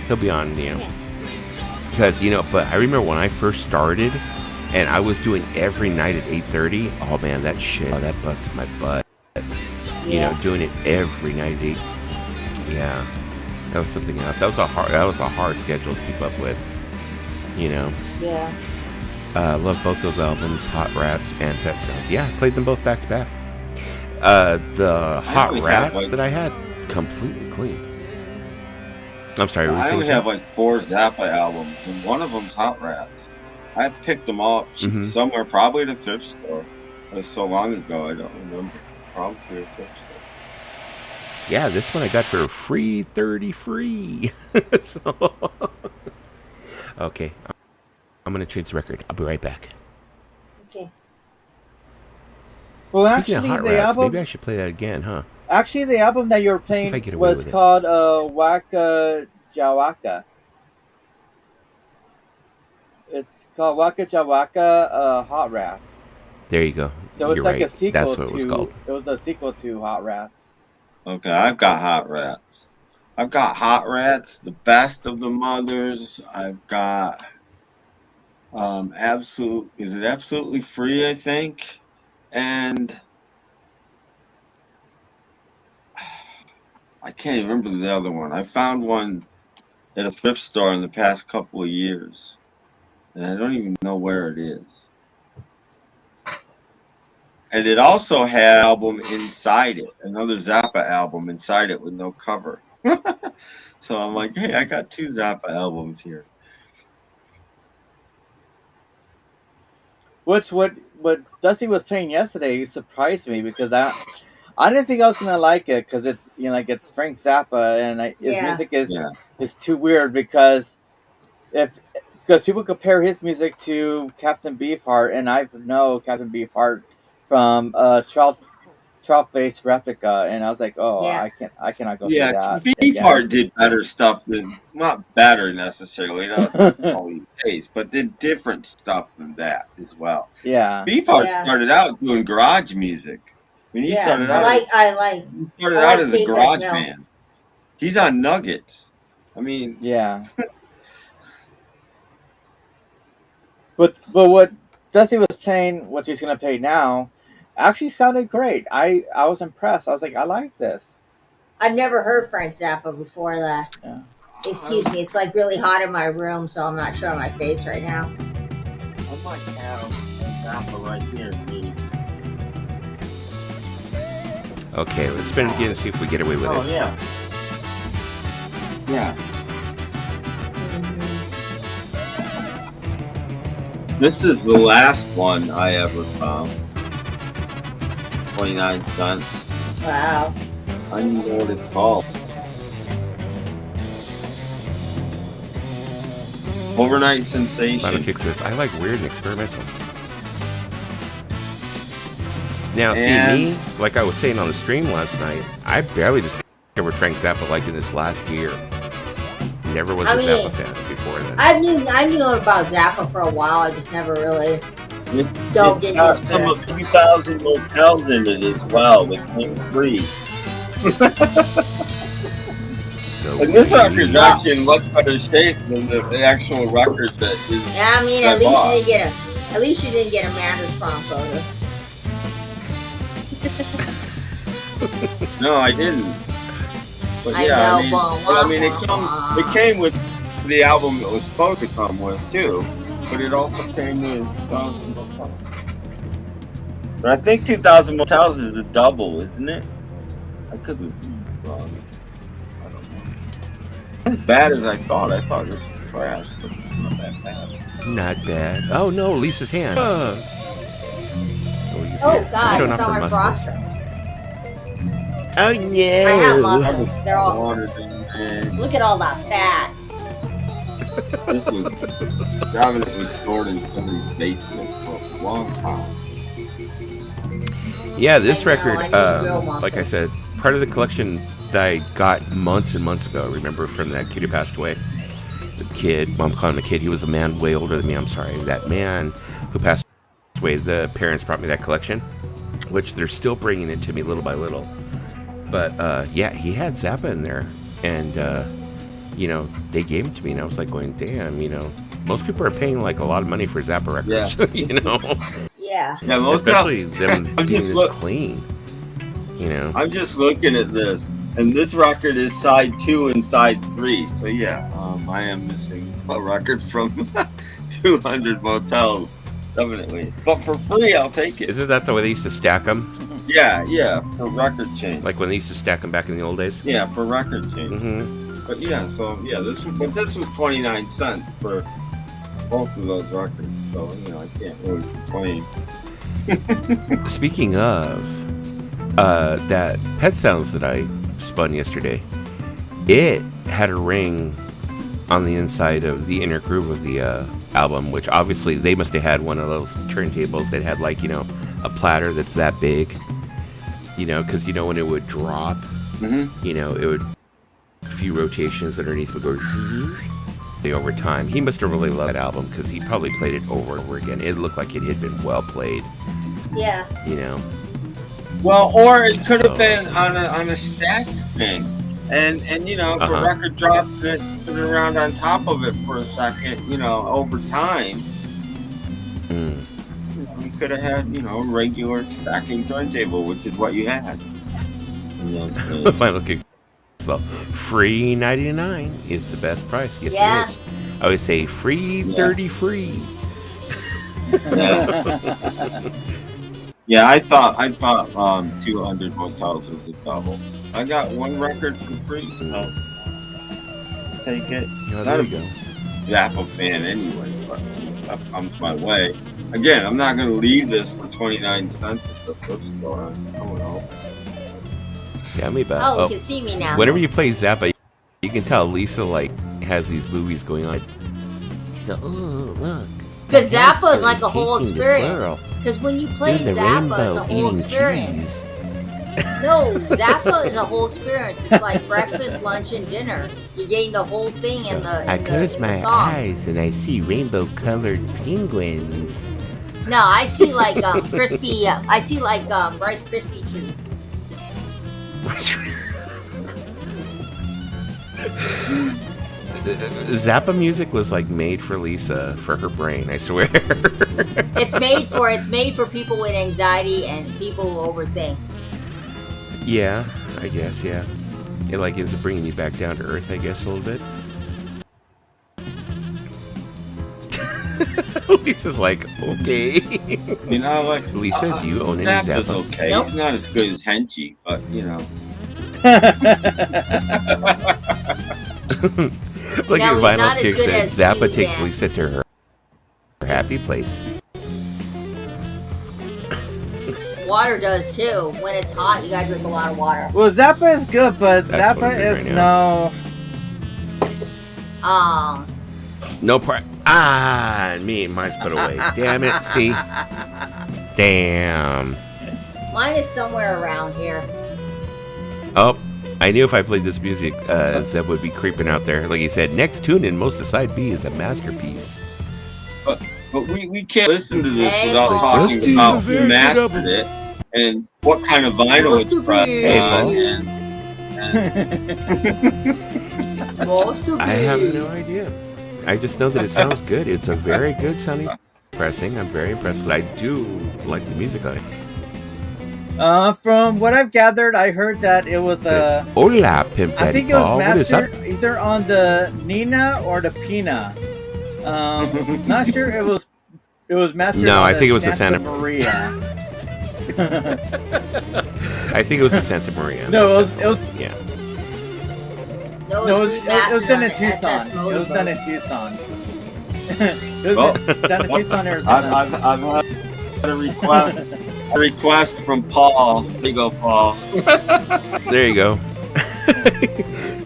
He'll be on, Yeah. Because, but I remember when I first started, and I was doing every night at 8:30. Oh, man, that busted my butt. Yeah. Doing it every night at 8. Yeah. That was something else. That was a hard schedule to keep up with. Yeah. Love both those albums, Hot Rats and Pet Sounds. Yeah, played them both back to back. The Hot Rats that I had, completely clean. I'm sorry. I only have like 4 Zappa albums, and one of them's Hot Rats. I picked them up somewhere, probably at a thrift store. was so long ago, I don't remember. Probably a thrift store. Yeah, this one I got for free 30 free. So, okay, I'm gonna change the record. I'll be right back. Okay. Well, Speaking actually, of Hot the Rats, album. maybe I should play that again, huh? Actually, the album that you were playing was called Waka Jawaka. It's called Waka Jawaka Hot Rats. There you go. So it's You're like right. a sequel That's what it was called. It was a sequel to Hot Rats. Okay, I've got Hot Rats. I've got Hot Rats, the best of the mothers. I've got Absolutely Free, I think. And I can't even remember the other one. I found one at a thrift store in the past couple of years. And I don't even know where it is. And it also had an album inside it, another Zappa album inside it with no cover. So I'm like, hey, I got 2 Zappa albums here. What Dusty was playing yesterday surprised me because I didn't think I was gonna like it because it's like it's Frank Zappa and his music is too weird because people compare his music to Captain Beefheart and I know Captain Beefheart from 12-Face Replica and I was like, oh, I cannot go through that. Beefheart did better stuff than, not better necessarily, not always taste, but did different stuff than that as well. Yeah, Beefheart started out doing garage music. I mean, he started out as a garage band. He's on Nuggets. I mean, yeah. But what Dusty was playing, what he's gonna play now, actually sounded great. I was impressed. I was like, I like this. I've never heard Frank Zappa before that. Yeah. Excuse me, it's like really hot in my room, so I'm not showing my face right now. I might have Zappa right here, maybe. Okay, let's spin it again and see if we get away with it. Oh, yeah. Yeah. This is the last one I ever found. 29 cents. Wow. I don't even know what it's called. Overnight Sensation. Final Kick says, I like weird and experimental. Now, see, me, like I was saying on the stream last night, I barely discovered Frank Zappa like in this last year. Never was a Zappa fan before then. I knew about Zappa for a while. I just never really dove into it. It's got some of 2,000 Motels in it as well that came free. And this record's actually in much better shape than the actual record that is. Yeah, I mean, at least you didn't get Amanda's prom photos. No, I didn't. But yeah, it came with the album it was supposed to come with too, but it also came with 2,000 Motels. But I think 2,000 Motels is a double, isn't it? I could be wrong. I don't know. As bad as I thought. I thought this was trash, but it's not that bad. Not bad. Oh no, Lisa's hand. Oh God, I saw my froster. Oh yeah. I have muscles. They're all. Look at all that fat. This was definitely stored in somebody's basement for a long time. Yeah, this record, like I said, part of the collection that I got months and months ago. Remember from that kid who passed away? The kid, Mom called him a kid. He was a man way older than me. I'm sorry. That man who passed away, the parents brought me that collection, which they're still bringing it to me little by little. But yeah, he had Zappa in there, and they gave him to me, and I was like going, damn, most people are paying like a lot of money for Zappa records, Yeah. Yeah, most especially them being this clean. I'm just looking at this, and this record is side 2 and side 3. So yeah, I am missing a record from 200 Motels, definitely. But for free, I'll take it. Isn't that the way they used to stack them? Yeah, for record change. Like when they used to stack them back in the old days? Yeah, for record change. Mm-hmm. But yeah, this was 29 cents for both of those records. So, I can't really complain. Speaking of that Pet Sounds that I spun yesterday, it had a ring on the inside of the inner groove of the album, which obviously they must have had one of those turntables that had like, a platter that's that big, because when it would drop, it would, a few rotations underneath would go over time. He must have really loved that album because he probably played it over and over again. It looked like it had been well played. Yeah. Well, or it could have been on a stacked thing. And if a record dropped and it's sitting around on top of it for a second, over time, you could have had, a regular stacking turntable, which is what you had. Final kick. So, free 99 is the best price. Yes, it is. I always say free 30 free. Yeah, I thought 200 motels was a double. I got one record for free. Take it. Not a Zappa fan anyway, but that comes my way. Again, I'm not going to leave this for 29 cents at the thrift store. I don't know. Yeah, me back. Oh, you can see me now. Whenever you play Zappa, you can tell Lisa has these movies going on. So, look. Because Zappa is like a whole experience. Because when you play Zappa, it's a whole experience. No, Zappa is a whole experience. It's like breakfast, lunch, and dinner. You're getting the whole thing in the I close my song. eyes and I see rainbow-colored penguins. No, I see like crispy. I see like Rice Krispie treats. Zappa music was like made for Lisa, for her brain, I swear. It's made for people with anxiety and people who overthink. Yeah, I guess, yeah. It like ends up bringing you back down to earth, I guess, a little bit. Lisa's like, okay. Lisa, do you own any Zappa's Zappa? okay. Nope. It's not as good as Henchy, but Look No, at he's Vinyl not as Kick good said as Zappa he, takes yeah. Lisa to her happy place. Water does too. When it's hot, you gotta drink a lot of water. Well, Zappa is good, but That's what Zappa I'm doing is right no. No part. Mine's put away. Damn it, see? Damn. Mine is somewhere around here. Oh, I knew if I played this music, Zeb would be creeping out there. Like he said, next tune in most of side B is a masterpiece. But we can't listen to this Hey, without Paul. talking about who mastered it and what kind of vinyl it's pressed Hey, on. Masterpiece. I have no idea. I just know that it sounds good. It's a very good sounding pressing. I'm very impressed, but I do like the music on it. From what I've gathered, I heard that it was Hola, Pimp I Daddy think it was Paul. What is up? mastered either on the Nina or the Pina. Not sure it was mastered. No, on I the think it was the Santa Santa- Maria. I think it was the Santa Maria. No, it was Yeah. No, no, it was done in SS Tucson. It was motorboat. done in Tucson. It was Well, done in Tucson, Arizona. I've had a request from Paul. There you go, Paul. There you go.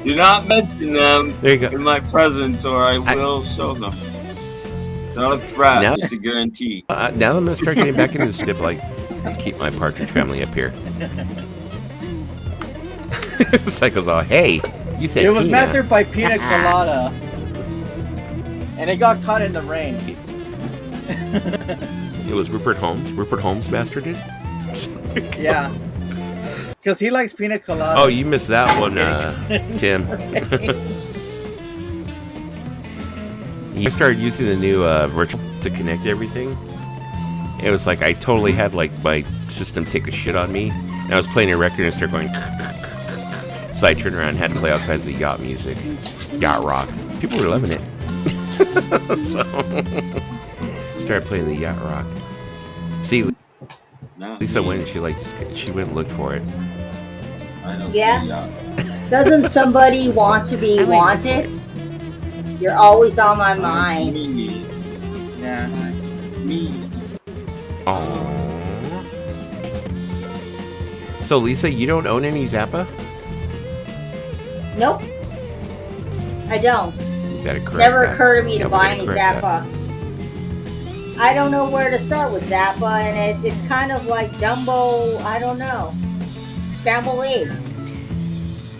Do not mention them There you go. in my presence, or I will show them. It's not a threat; Now- it's a guarantee. Now I'm gonna start getting back into the stip, like keep my partridge family up here. Psycho's all, hey, you said It was Pina. mastered by Pina Colada. And it got caught in the rain. It was Rupert Holmes. Rupert Holmes mastered it. Yeah. Because he likes Pina Colada. Oh, you missed that one, Tim. I started using the new virtual to connect everything. It was like I totally had like my system take a shit on me, and I was playing a record and it started going. So I turned around and had to play all kinds of yacht music, yacht rock. People were loving it. So started playing the yacht rock. See, Lisa went and she went and looked for it. Yeah. Doesn't somebody want to be wanted? You're always on my mind. Yeah. Me. Oh. So, Lisa, you don't own any Zappa? Nope. I don't. You gotta correct Never that. occurred to me to Yeah, we buy gotta any correct Zappa. I don't know where to start with Zappa, and it's kind of like jumbo, I don't know, scrambled eggs.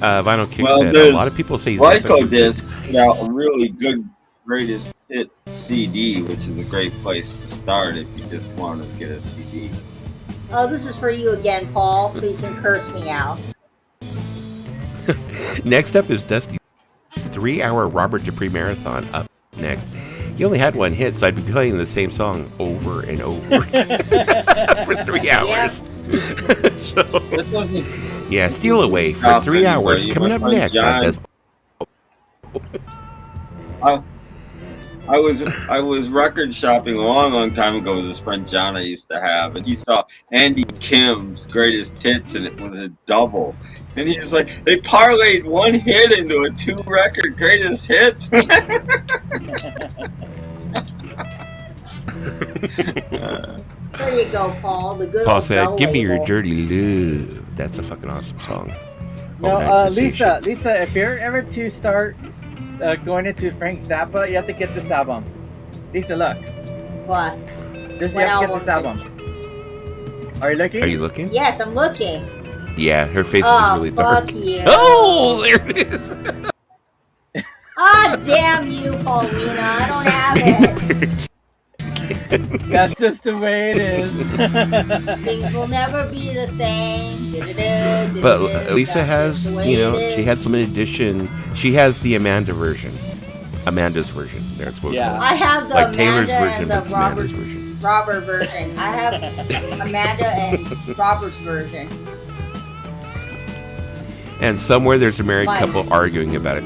Vinyl Kick Well, said, a there's lot of people say Ryko Zappa. Disc put out a really good greatest hit CD, which is a great place to start if you just want to get a CD. Oh, this is for you again, Paul, so you can curse me out. Next up is Dusty's 3-hour Robert Dupree marathon. Up next. He only had one hit, so I'd be playing the same song over and over for 3 hours. So, yeah, Steal Away for 3 hours. Coming up next. I was record shopping a long time ago with this friend John I used to have, and he saw Andy Kim's greatest hits, and it was a double. And he was like, they parlayed one hit into a 2-record greatest hits. There you go, Paul. The good Paul old said, "Give me label. your dirty love." That's a fucking awesome song. No, Lisa, if you're ever to start going into Frank Zappa, you have to get this album. Lisa, look. What? You have to get this album. Are you looking? Are you looking? Yes, I'm looking. Yeah, her face is really dark. Fuck you. Oh, there it is. Ah, damn you, Paulina. I don't have it. That's just the way it is. Things will never be the same. But Lisa has, she had some addition. She has the Amanda version. Amanda's version. That's what I have the like Amanda Taylor's version, and the but Amanda's version. Robert version. I have Amanda and Robert's version. And somewhere there's a married couple arguing about it.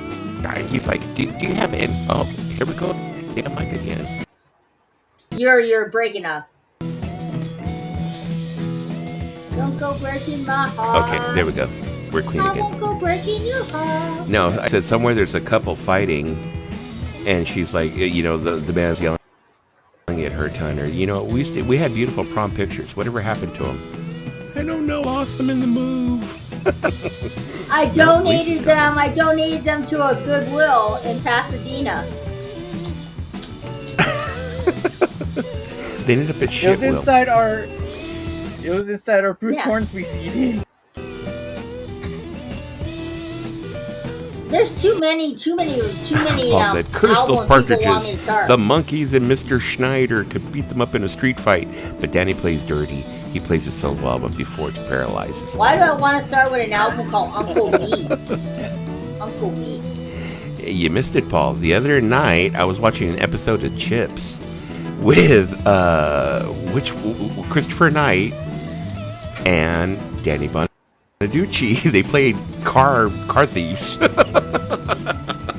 He's like, do you have it? Oh, here we go. Yeah, Mike again. You're breaking up. Don't go breaking my heart. Okay, there we go. We're clean again. I won't go breaking your heart. No, I said somewhere there's a couple fighting, and she's like, the man's yelling at her, telling her, we had beautiful prom pictures. Whatever happened to them? I don't know. Lost them in the move. I donated them. I donated them to a Goodwill in Pasadena. They ended up at Shitwill. It was inside our Bruce Hornsby CD. There's too many Paul said, "Curse those partridges. The monkeys and Mr. Schneider could beat them up in a street fight, but Danny plays dirty. He plays his solo album before it paralyzes him." Why do I want to start with an album called Uncle Me? Uncle Me. You missed it, Paul. The other night, I was watching an episode of Chips with Christopher Knight and Danny Bonaducci. They played car thieves.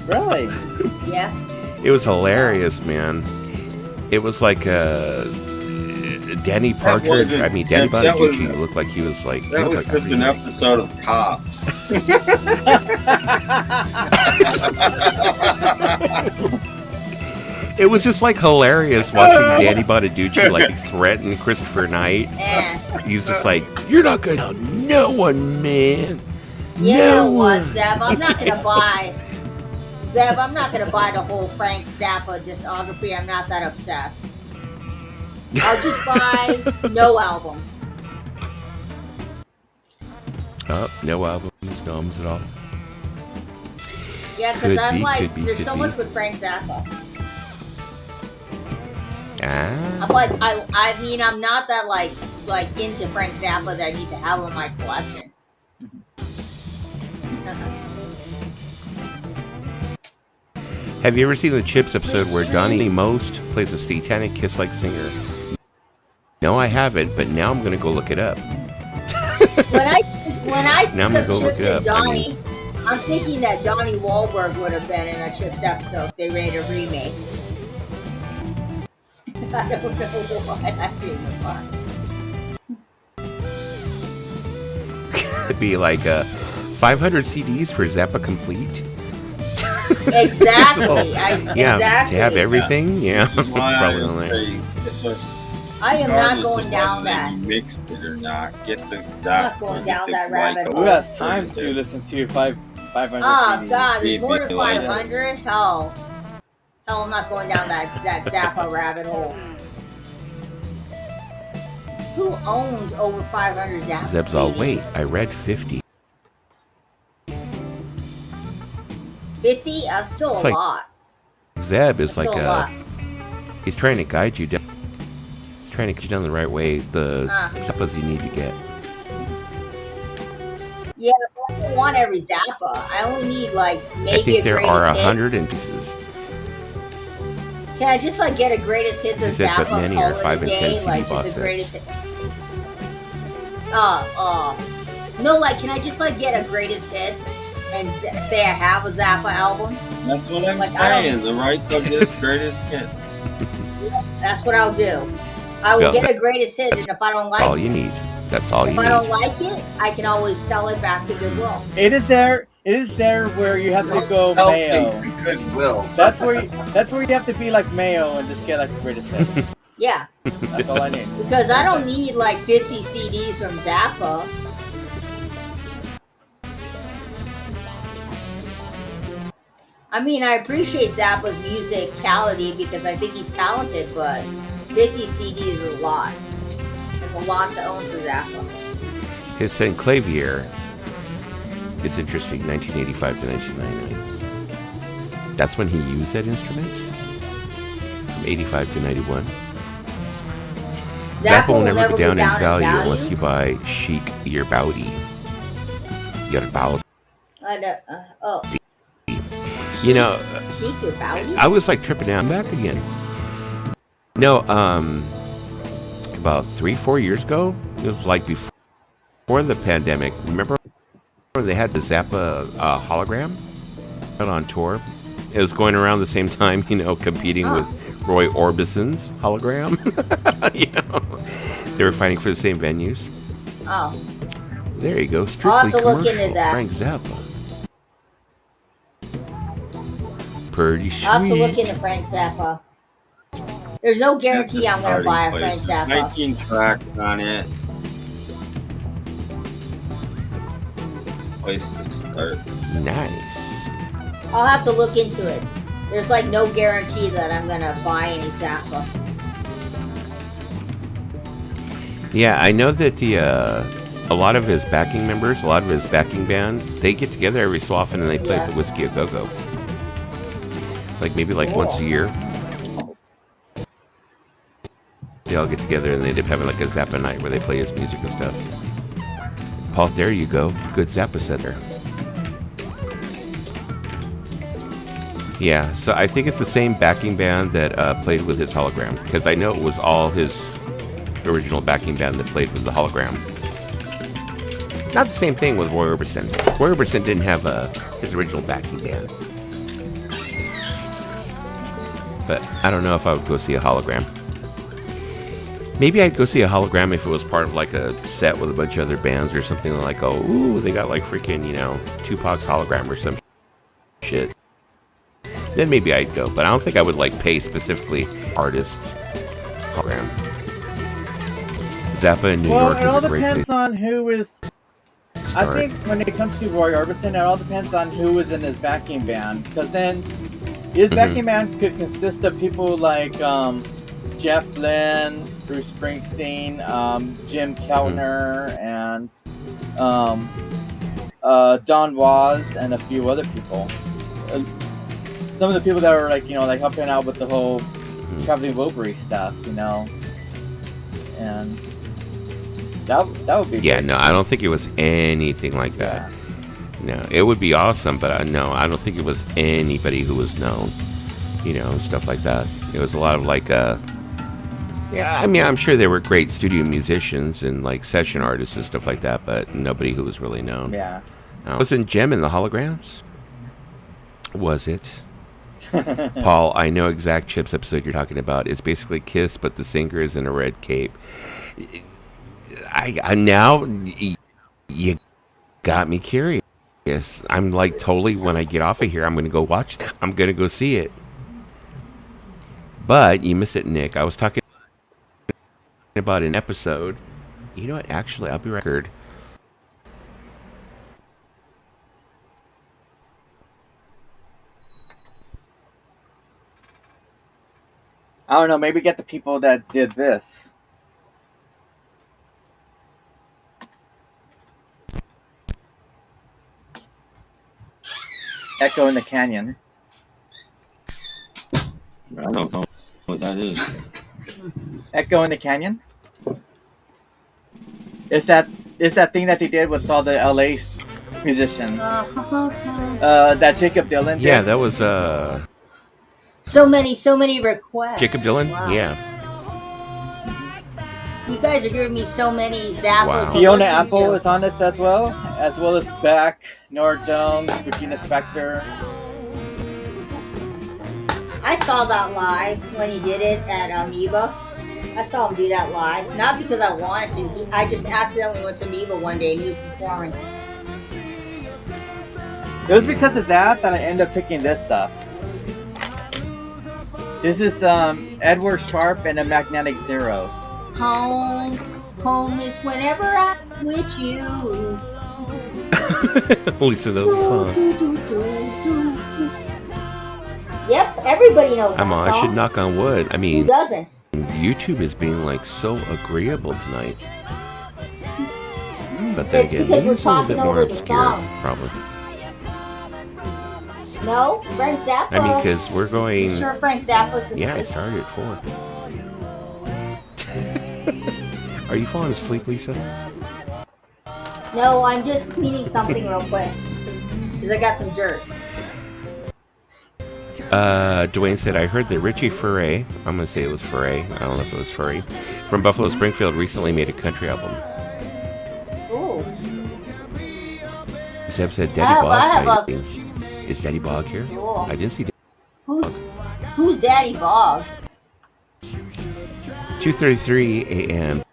Really? Yeah. It was hilarious, man. It was like Danny Partridge. I mean, Danny Bonaducci looked like he was like. That was just an episode of Cops. It was just like hilarious watching Danny Bonaducci like threaten Christopher Knight. He's just like, "You're not gonna tell no one, man." You know what, Zeb? I'm not gonna buy. Zeb, I'm not gonna buy the whole Frank Zappa discography. I'm not that obsessed. I'll just buy no albums. Oh, no albums, no albums at all. Yeah, because I'm like, there's so much with Frank Zappa. I'm like, I mean, I'm not that like into Frank Zappa that I need to have in my collection. Have you ever seen the Chips episode where Donnie Most plays a satanic Kiss-like singer? No, I haven't, but now I'm gonna go look it up. when I now I'm think gonna of go Chips look it and up. Donnie, I'm thinking that Donnie Wahlberg would have been in a Chips episode if they made a remake. I don't know why I came apart. It'd be like 500 CDs for Zappa Complete. Exactly. To have everything. Yeah. Probably on there. I am not going down whether that. you mixed it or not. Get the exact. I'm not going down that rabbit hole. Who has time to listen to 500 Oh CDs? God, there's more than Maybe 500. Hell, I'm not going down that Zappa rabbit hole. Who owns over 500 Zappa Zeb's all, CDs? wait, I read 50. 50? That's still It's a like- lot. Zeb is That's like still a lot. he's trying to guide you down. He's trying to get you down the right way. The Zappas you need to get. Yeah, but I don't want every Zappa. I only need like maybe I think a there greatest are hit. 100 in pieces. Can I just like get a greatest hits of He said, but Zappa, many call are it 5 a and 10 day, CD like box just a sets. greatest hit? No, like can I just like get a greatest hits and say I have a Zappa album? That's what I'm Like, saying. The rights of this greatest hit. That's what I'll do. I will Go. get a greatest hit, and if I don't That's all like it, you need. That's all you if I don't need. like it, I can always sell it back to Goodwill. It is there where you have to go Help Mayo. things to Goodwill. That's where you have to be like Mayo and just get like the greatest hits. Yeah, That's all I need. because I don't need like 50 CDs from Zappa. I mean, I appreciate Zappa's musicality because I think he's talented, but 50 CDs is a lot. It's a lot to own for Zappa. His Clavier is interesting, 1985 to 1999. That's when he used that instrument? From 85 to 91. Zappa will never go down in value unless you buy Chic Your Bowdy. Your Bowdy. You know, Chic Your Bowdy? I was like tripping out. I'm back again. No, about 3-4 years ago, it was like before the pandemic. Remember when they had the Zappa hologram out on tour? It was going around the same time, you know, competing with Roy Orbison's hologram. You know, they were fighting for the same venues. Oh. There you go. Strictly I'll have to look commercial. into that. Frank Zappa. Pretty sweet. I'll have to look into Frank Zappa. There's no guarantee I'm going to buy a Frank Zappa. 19 tracks on it. Place to start. Nice. I'll have to look into it. There's like no guarantee that I'm going to buy any Zappa. Yeah, I know that a lot of his backing members, a lot of his backing band, they get together every so often and they play at the Whiskey A Go Go. Like maybe like once a year. They all get together and they end up having like a Zappa night where they play his music and stuff. Paul, there you go. Good Zappa set there. Yeah, so I think it's the same backing band that played with his hologram. Because I know it was all his original backing band that played with the hologram. Not the same thing with Roy Orbison. Roy Orbison didn't have his original backing band. But I don't know if I would go see a hologram. Maybe I'd go see a hologram if it was part of like a set with a bunch of other bands or something like, oh, ooh, they got like freaking, you know, Tupac's hologram or some shit. Then maybe I'd go. But I don't think I would like pay specifically artists hologram. Zappa in New York Well, it all is a great depends place on who is. to I start. think when it comes to Roy Orbison, it all depends on who was in his backing band. Because then his backing band could consist of people like Jeff Lynne, Bruce Springsteen, Jim Keltner, and Don Was, and a few other people. Some of the people that were like, you know, like helping out with the whole Traveling Wilbury stuff, you know, and that would be Yeah, great. no, I don't think it was anything like that. No, it would be awesome, but no, I don't think it was anybody who was known, you know, and stuff like that. It was a lot of like, yeah, I mean, I'm sure they were great studio musicians and like session artists and stuff like that, but nobody who was really known. Yeah. Wasn't Jem in the holograms? Was it? Paul, I know exact Chips episode you're talking about. It's basically Kiss, but the singer is in a red cape. I now you got me curious. I'm like totally, when I get off of here, I'm going to go watch that. I'm going to go see it. But you miss it, Nick. I was talking about an episode. You know what? Actually, I'll be record. I don't know. Maybe get the people that did this. Echo in the Canyon. I don't know what that is. Echo in the Canyon? It's that thing that they did with all the LA musicians. That Jacob Dylan did. Yeah, that was so many requests. Jacob Dylan? Wow. Yeah. You guys are giving me so many Zappos. Wow. Fiona Apple is on this as well as Beck, Nora Jones, Regina Spektor. I saw that live when he did it at Amoeba. I saw him do that live. Not because I wanted to. I just accidentally went to Amoeba one day and he was performing. It was because of that I ended up picking this up. This is Edward Sharpe and the Magnetic Zeros. Home is whenever I'm with you. Lisa knows the song. Yep, everybody knows that I'm on. song. I should knock on wood. I mean, who doesn't? YouTube is being like so agreeable tonight. But then It's again, because maybe we're it's a little talking bit more over the obscure, songs. probably. No, Frank Zappa. I mean, because we're going. You sure Frank Zappa's asleep? Yeah, I started at 4. Are you falling asleep, Lisa? No, I'm just cleaning something real quick. Because I got some dirt. Dwayne said, I heard that Richie Furay, I'm going to say it was Furay, I don't know if it was Furry, from Buffalo Springfield recently made a country album. Ooh. Zeb said, Daddy Bog. a... Is Daddy Bog here? Cool. I didn't see Daddy Who's Daddy Bog? 2:33 a.m.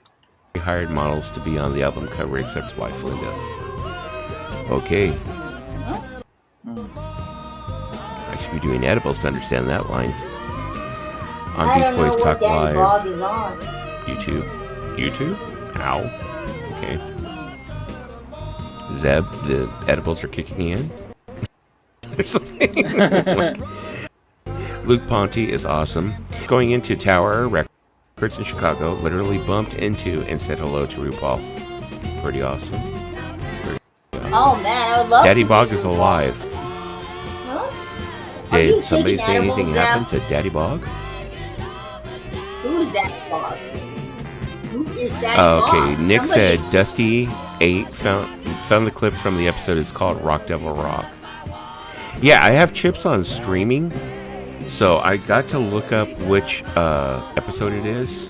He hired models to be on the album cover except his wife, Linda. Okay. Huh? I should be doing edibles to understand that line. On I Beach don't know Boys what Talk Daddy Live. Bog is on. YouTube? Ow. Okay. Zeb, the edibles are kicking in. Or something. Like, Luke Ponte is awesome. Going into Tower Records in Chicago, literally bumped into and said hello to RuPaul. Pretty awesome. Oh man, I would love Daddy to Bog meet is RuPaul. alive. Huh? Are you Did somebody taking say anything edibles, happened Zeb? to Daddy Bog? Who is Daddy Bog? Who is Daddy Bog? Okay, Nick Somebody- said Dusty 8 found the clip from the episode. It's called Rock Devil Rock. Yeah, I have chips on streaming, so I got to look up which episode it is.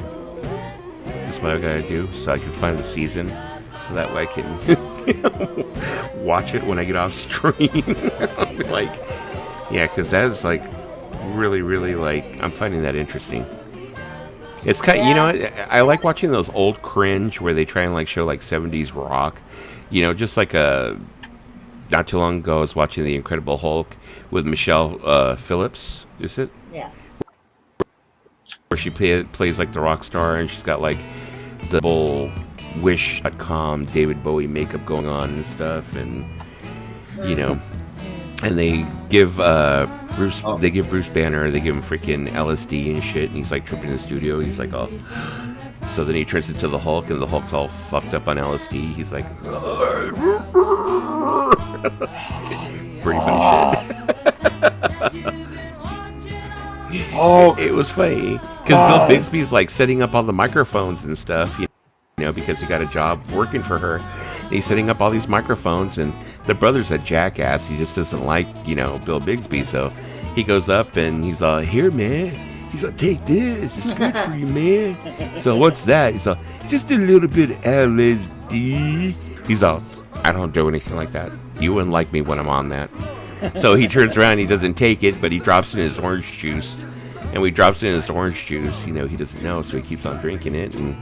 That's what I gotta do, so I can find the season, so that way I can watch it when I get off stream. I'll be like, yeah, because that is like really, really like, I'm finding that interesting. It's kind, you know, I like watching those old cringe where they try and like show like 70s rock, you know, just like not too long ago I was watching The Incredible Hulk with Michelle Phillips, is it? Yeah. Where she plays like the rock star and she's got like the whole Wish.com David Bowie makeup going on and stuff, and you know, and they give Bruce Banner, they give him freaking LSD and shit, and he's like tripping in the studio. He's like, oh, so then he turns into the Hulk, and the Hulk's all fucked up on LSD. He's like, pretty funny shit. Oh, it was funny because Bill Bixby's like setting up all the microphones and stuff, you know, because he got a job working for her. And he's setting up all these microphones, and the brother's a jackass. He just doesn't like, you know, Bill Bixby, so he goes up and he's all, here, man. He's like, take this. It's good for you, man. So what's that? He's all, just a little bit of LSD. He's all, I don't do anything like that. You wouldn't like me when I'm on that. So he turns around, he doesn't take it, but he drops it in his orange juice. And when he drops it in his orange juice, you know, he doesn't know, so he keeps on drinking it and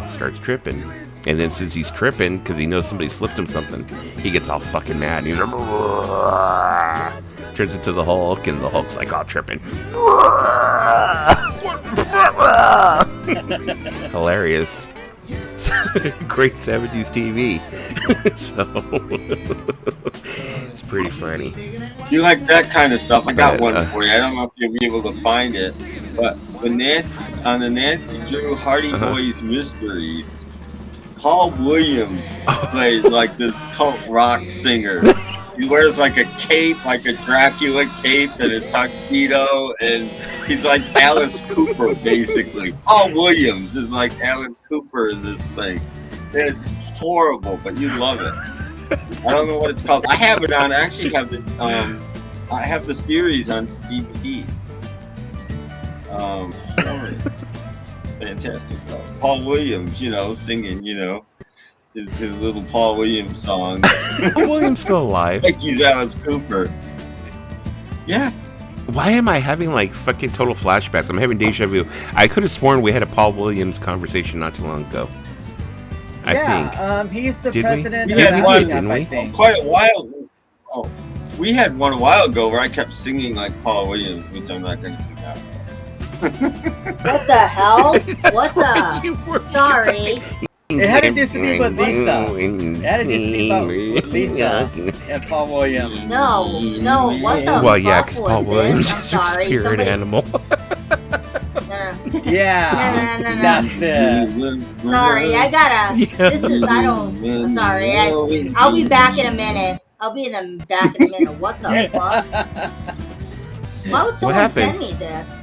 starts tripping. And then since he's tripping, because he knows somebody slipped him something, he gets all fucking mad. And he's like, turns into the Hulk, and the Hulk's like all tripping. Hilarious. Great 70s TV. So it's pretty funny. You like that kind of stuff? I got But, one for you. I don't know if you'll be able to find it, but on the Nancy Drew Hardy Boys Mysteries, Paul Williams plays like this cult rock singer. He wears like a cape, like a Dracula cape, and a tuxedo, and he's like Alice Cooper, basically. Paul Williams is like Alice Cooper in this thing. It's horrible, but you love it. I don't know what it's called. I have it on. I actually have I have the series on DVD. Fantastic. Paul Williams, singing, his little Paul Williams song. Paul Williams still alive? Like he's Alice Cooper. Yeah. Why am I having like fucking total flashbacks? I'm having deja vu. I could have sworn we had a Paul Williams conversation not too long ago. I think. He's the Did president we? of We had one, ASCAP, I we? think. Quite a while. Oh, we had one a while ago where I kept singing like Paul Williams, which I'm not going to do now. What the hell? What the? Sorry. It had to do something with Lisa. It had to do something with Lisa and Paul Williams. No, what the Well, yeah, fuck because was Paul Williams this? I'm is sorry. your spirit Somebody... animal. Yeah. No. That's it. Sorry, I gotta. Yeah. This is. I don't. I'm sorry. I'll be back in a minute. I'll be in the back in a minute. What the fuck? Why would someone send me this?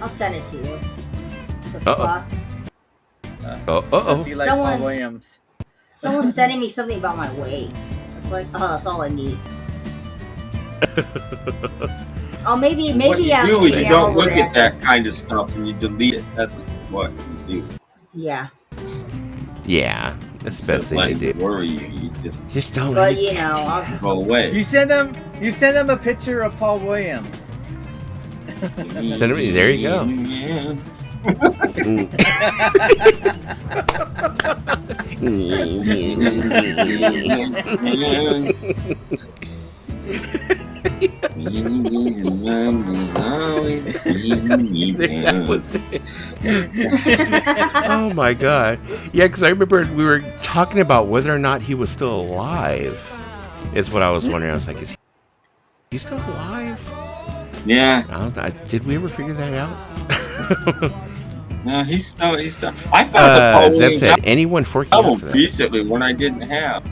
I'll send it to you. The fuck? He like Paul Williams. Someone's sending me something about my weight. It's like, that's all I need. Oh, maybe What you I'm do is you don't look overreacting. at that kind of stuff and you delete it. That's what you do. Yeah. Yeah, that's the best thing to do. Worry you. You just don't. But I'll go away. You send them a picture of Paul Williams. Send him. There you go. That was it. Oh my god. Yeah, because I remember we were talking about whether or not he was still alive. Is what I was wondering. I was like, is he still alive? Yeah. Did we ever figure that out? No, he's still. I found the Paul Williams said, anyone forking out for that? Recently when I didn't have.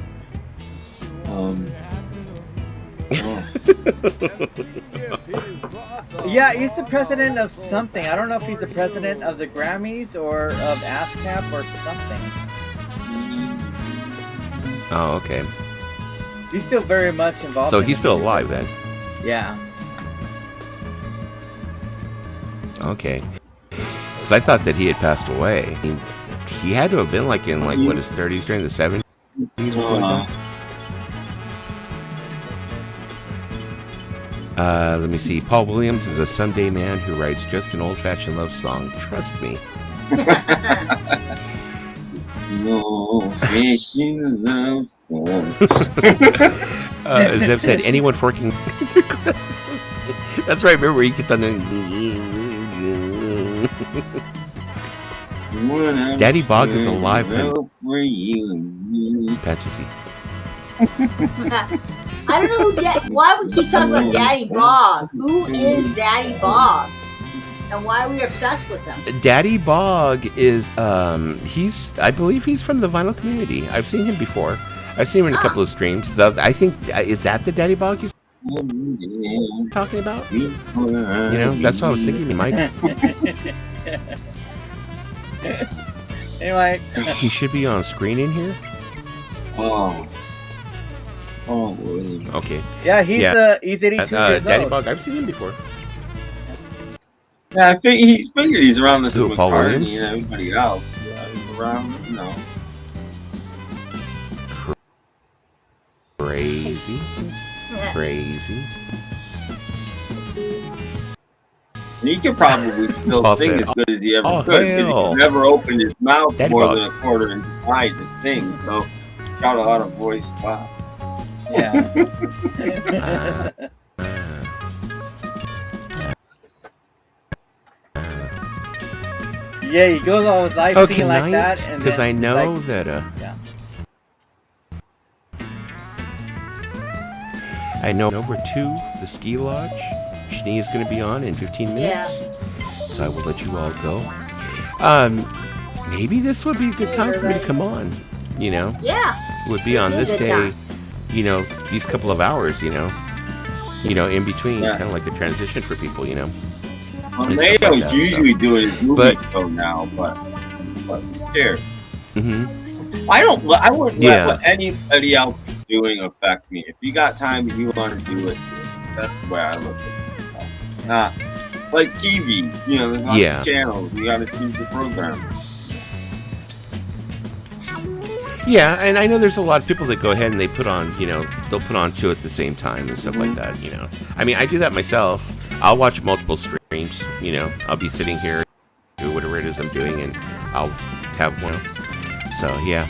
Yeah, he's the president of something. I don't know if he's the president of the Grammys or of ASCAP or something. Oh, okay. He's still very much involved. So he's still alive then? Yeah. Okay. Because I thought that he had passed away. He had to have been like in what, his 30s during the 70s? Let me see. Paul Williams is a someday man who writes just an old-fashioned love song. Trust me. Zev said, anyone forking... That's right. Remember, he kept on doing... Daddy Bog is alive. Fantasy. I don't know why we keep talking about Daddy Bog. Who is Daddy Bog? And why are we obsessed with him? Daddy Bog is, I believe he's from the vinyl community. I've seen him before. I've seen him in a couple of streams. So I think, is that the Daddy Bog you're talking about? That's what I was thinking, Mike. Anyway. He should be on screen in here. Oh, okay. Yeah, he's 82 years Daddy old. Bog, I've seen him before. Yeah, I think he figured he's around this Who, Paul Williams? and everybody else. He's around, Crazy. He could probably still sing as good as he ever could, because he never opened his mouth Daddy more Bog. than a quarter inch wide to sing, so he's got a lot of voice. Wow. Yeah. Yeah, he goes all his life singing like that, and because I know like, that. Yeah. I know over to the ski lodge. Shani is going to be on in 15 minutes. Yeah. So I will let you all go. Maybe this would be a good time for me to come on. You know. Yeah. It would be on this day. Time. You know, these couple of hours. You know, in between, kind of like a transition for people. You know. Well, Mayo's usually doing his movie show now, but here. Mm-hmm. I wouldn't let what anybody else is doing affect me. If you got time and you want to do it, that's the way I look at it. Not like TV, you know, there's lots of channels. You got to choose the program. Yeah, and I know there's a lot of people that go ahead and they put on, you know, they'll put on two at the same time and stuff like that, you know. I mean, I do that myself. I'll watch multiple streams, you know. I'll be sitting here, do whatever it is I'm doing, and I'll have one. So, yeah.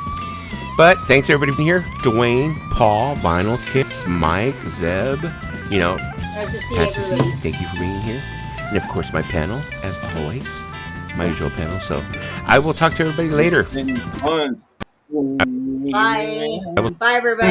But thanks everybody for being here. Dwayne, Paul, Vinyl Kicks, Mike, Zeb, you know. Nice to see everybody. Thank you for being here. And, of course, my panel, as always. My usual panel. So, I will talk to everybody later. Bye. Bye, everybody.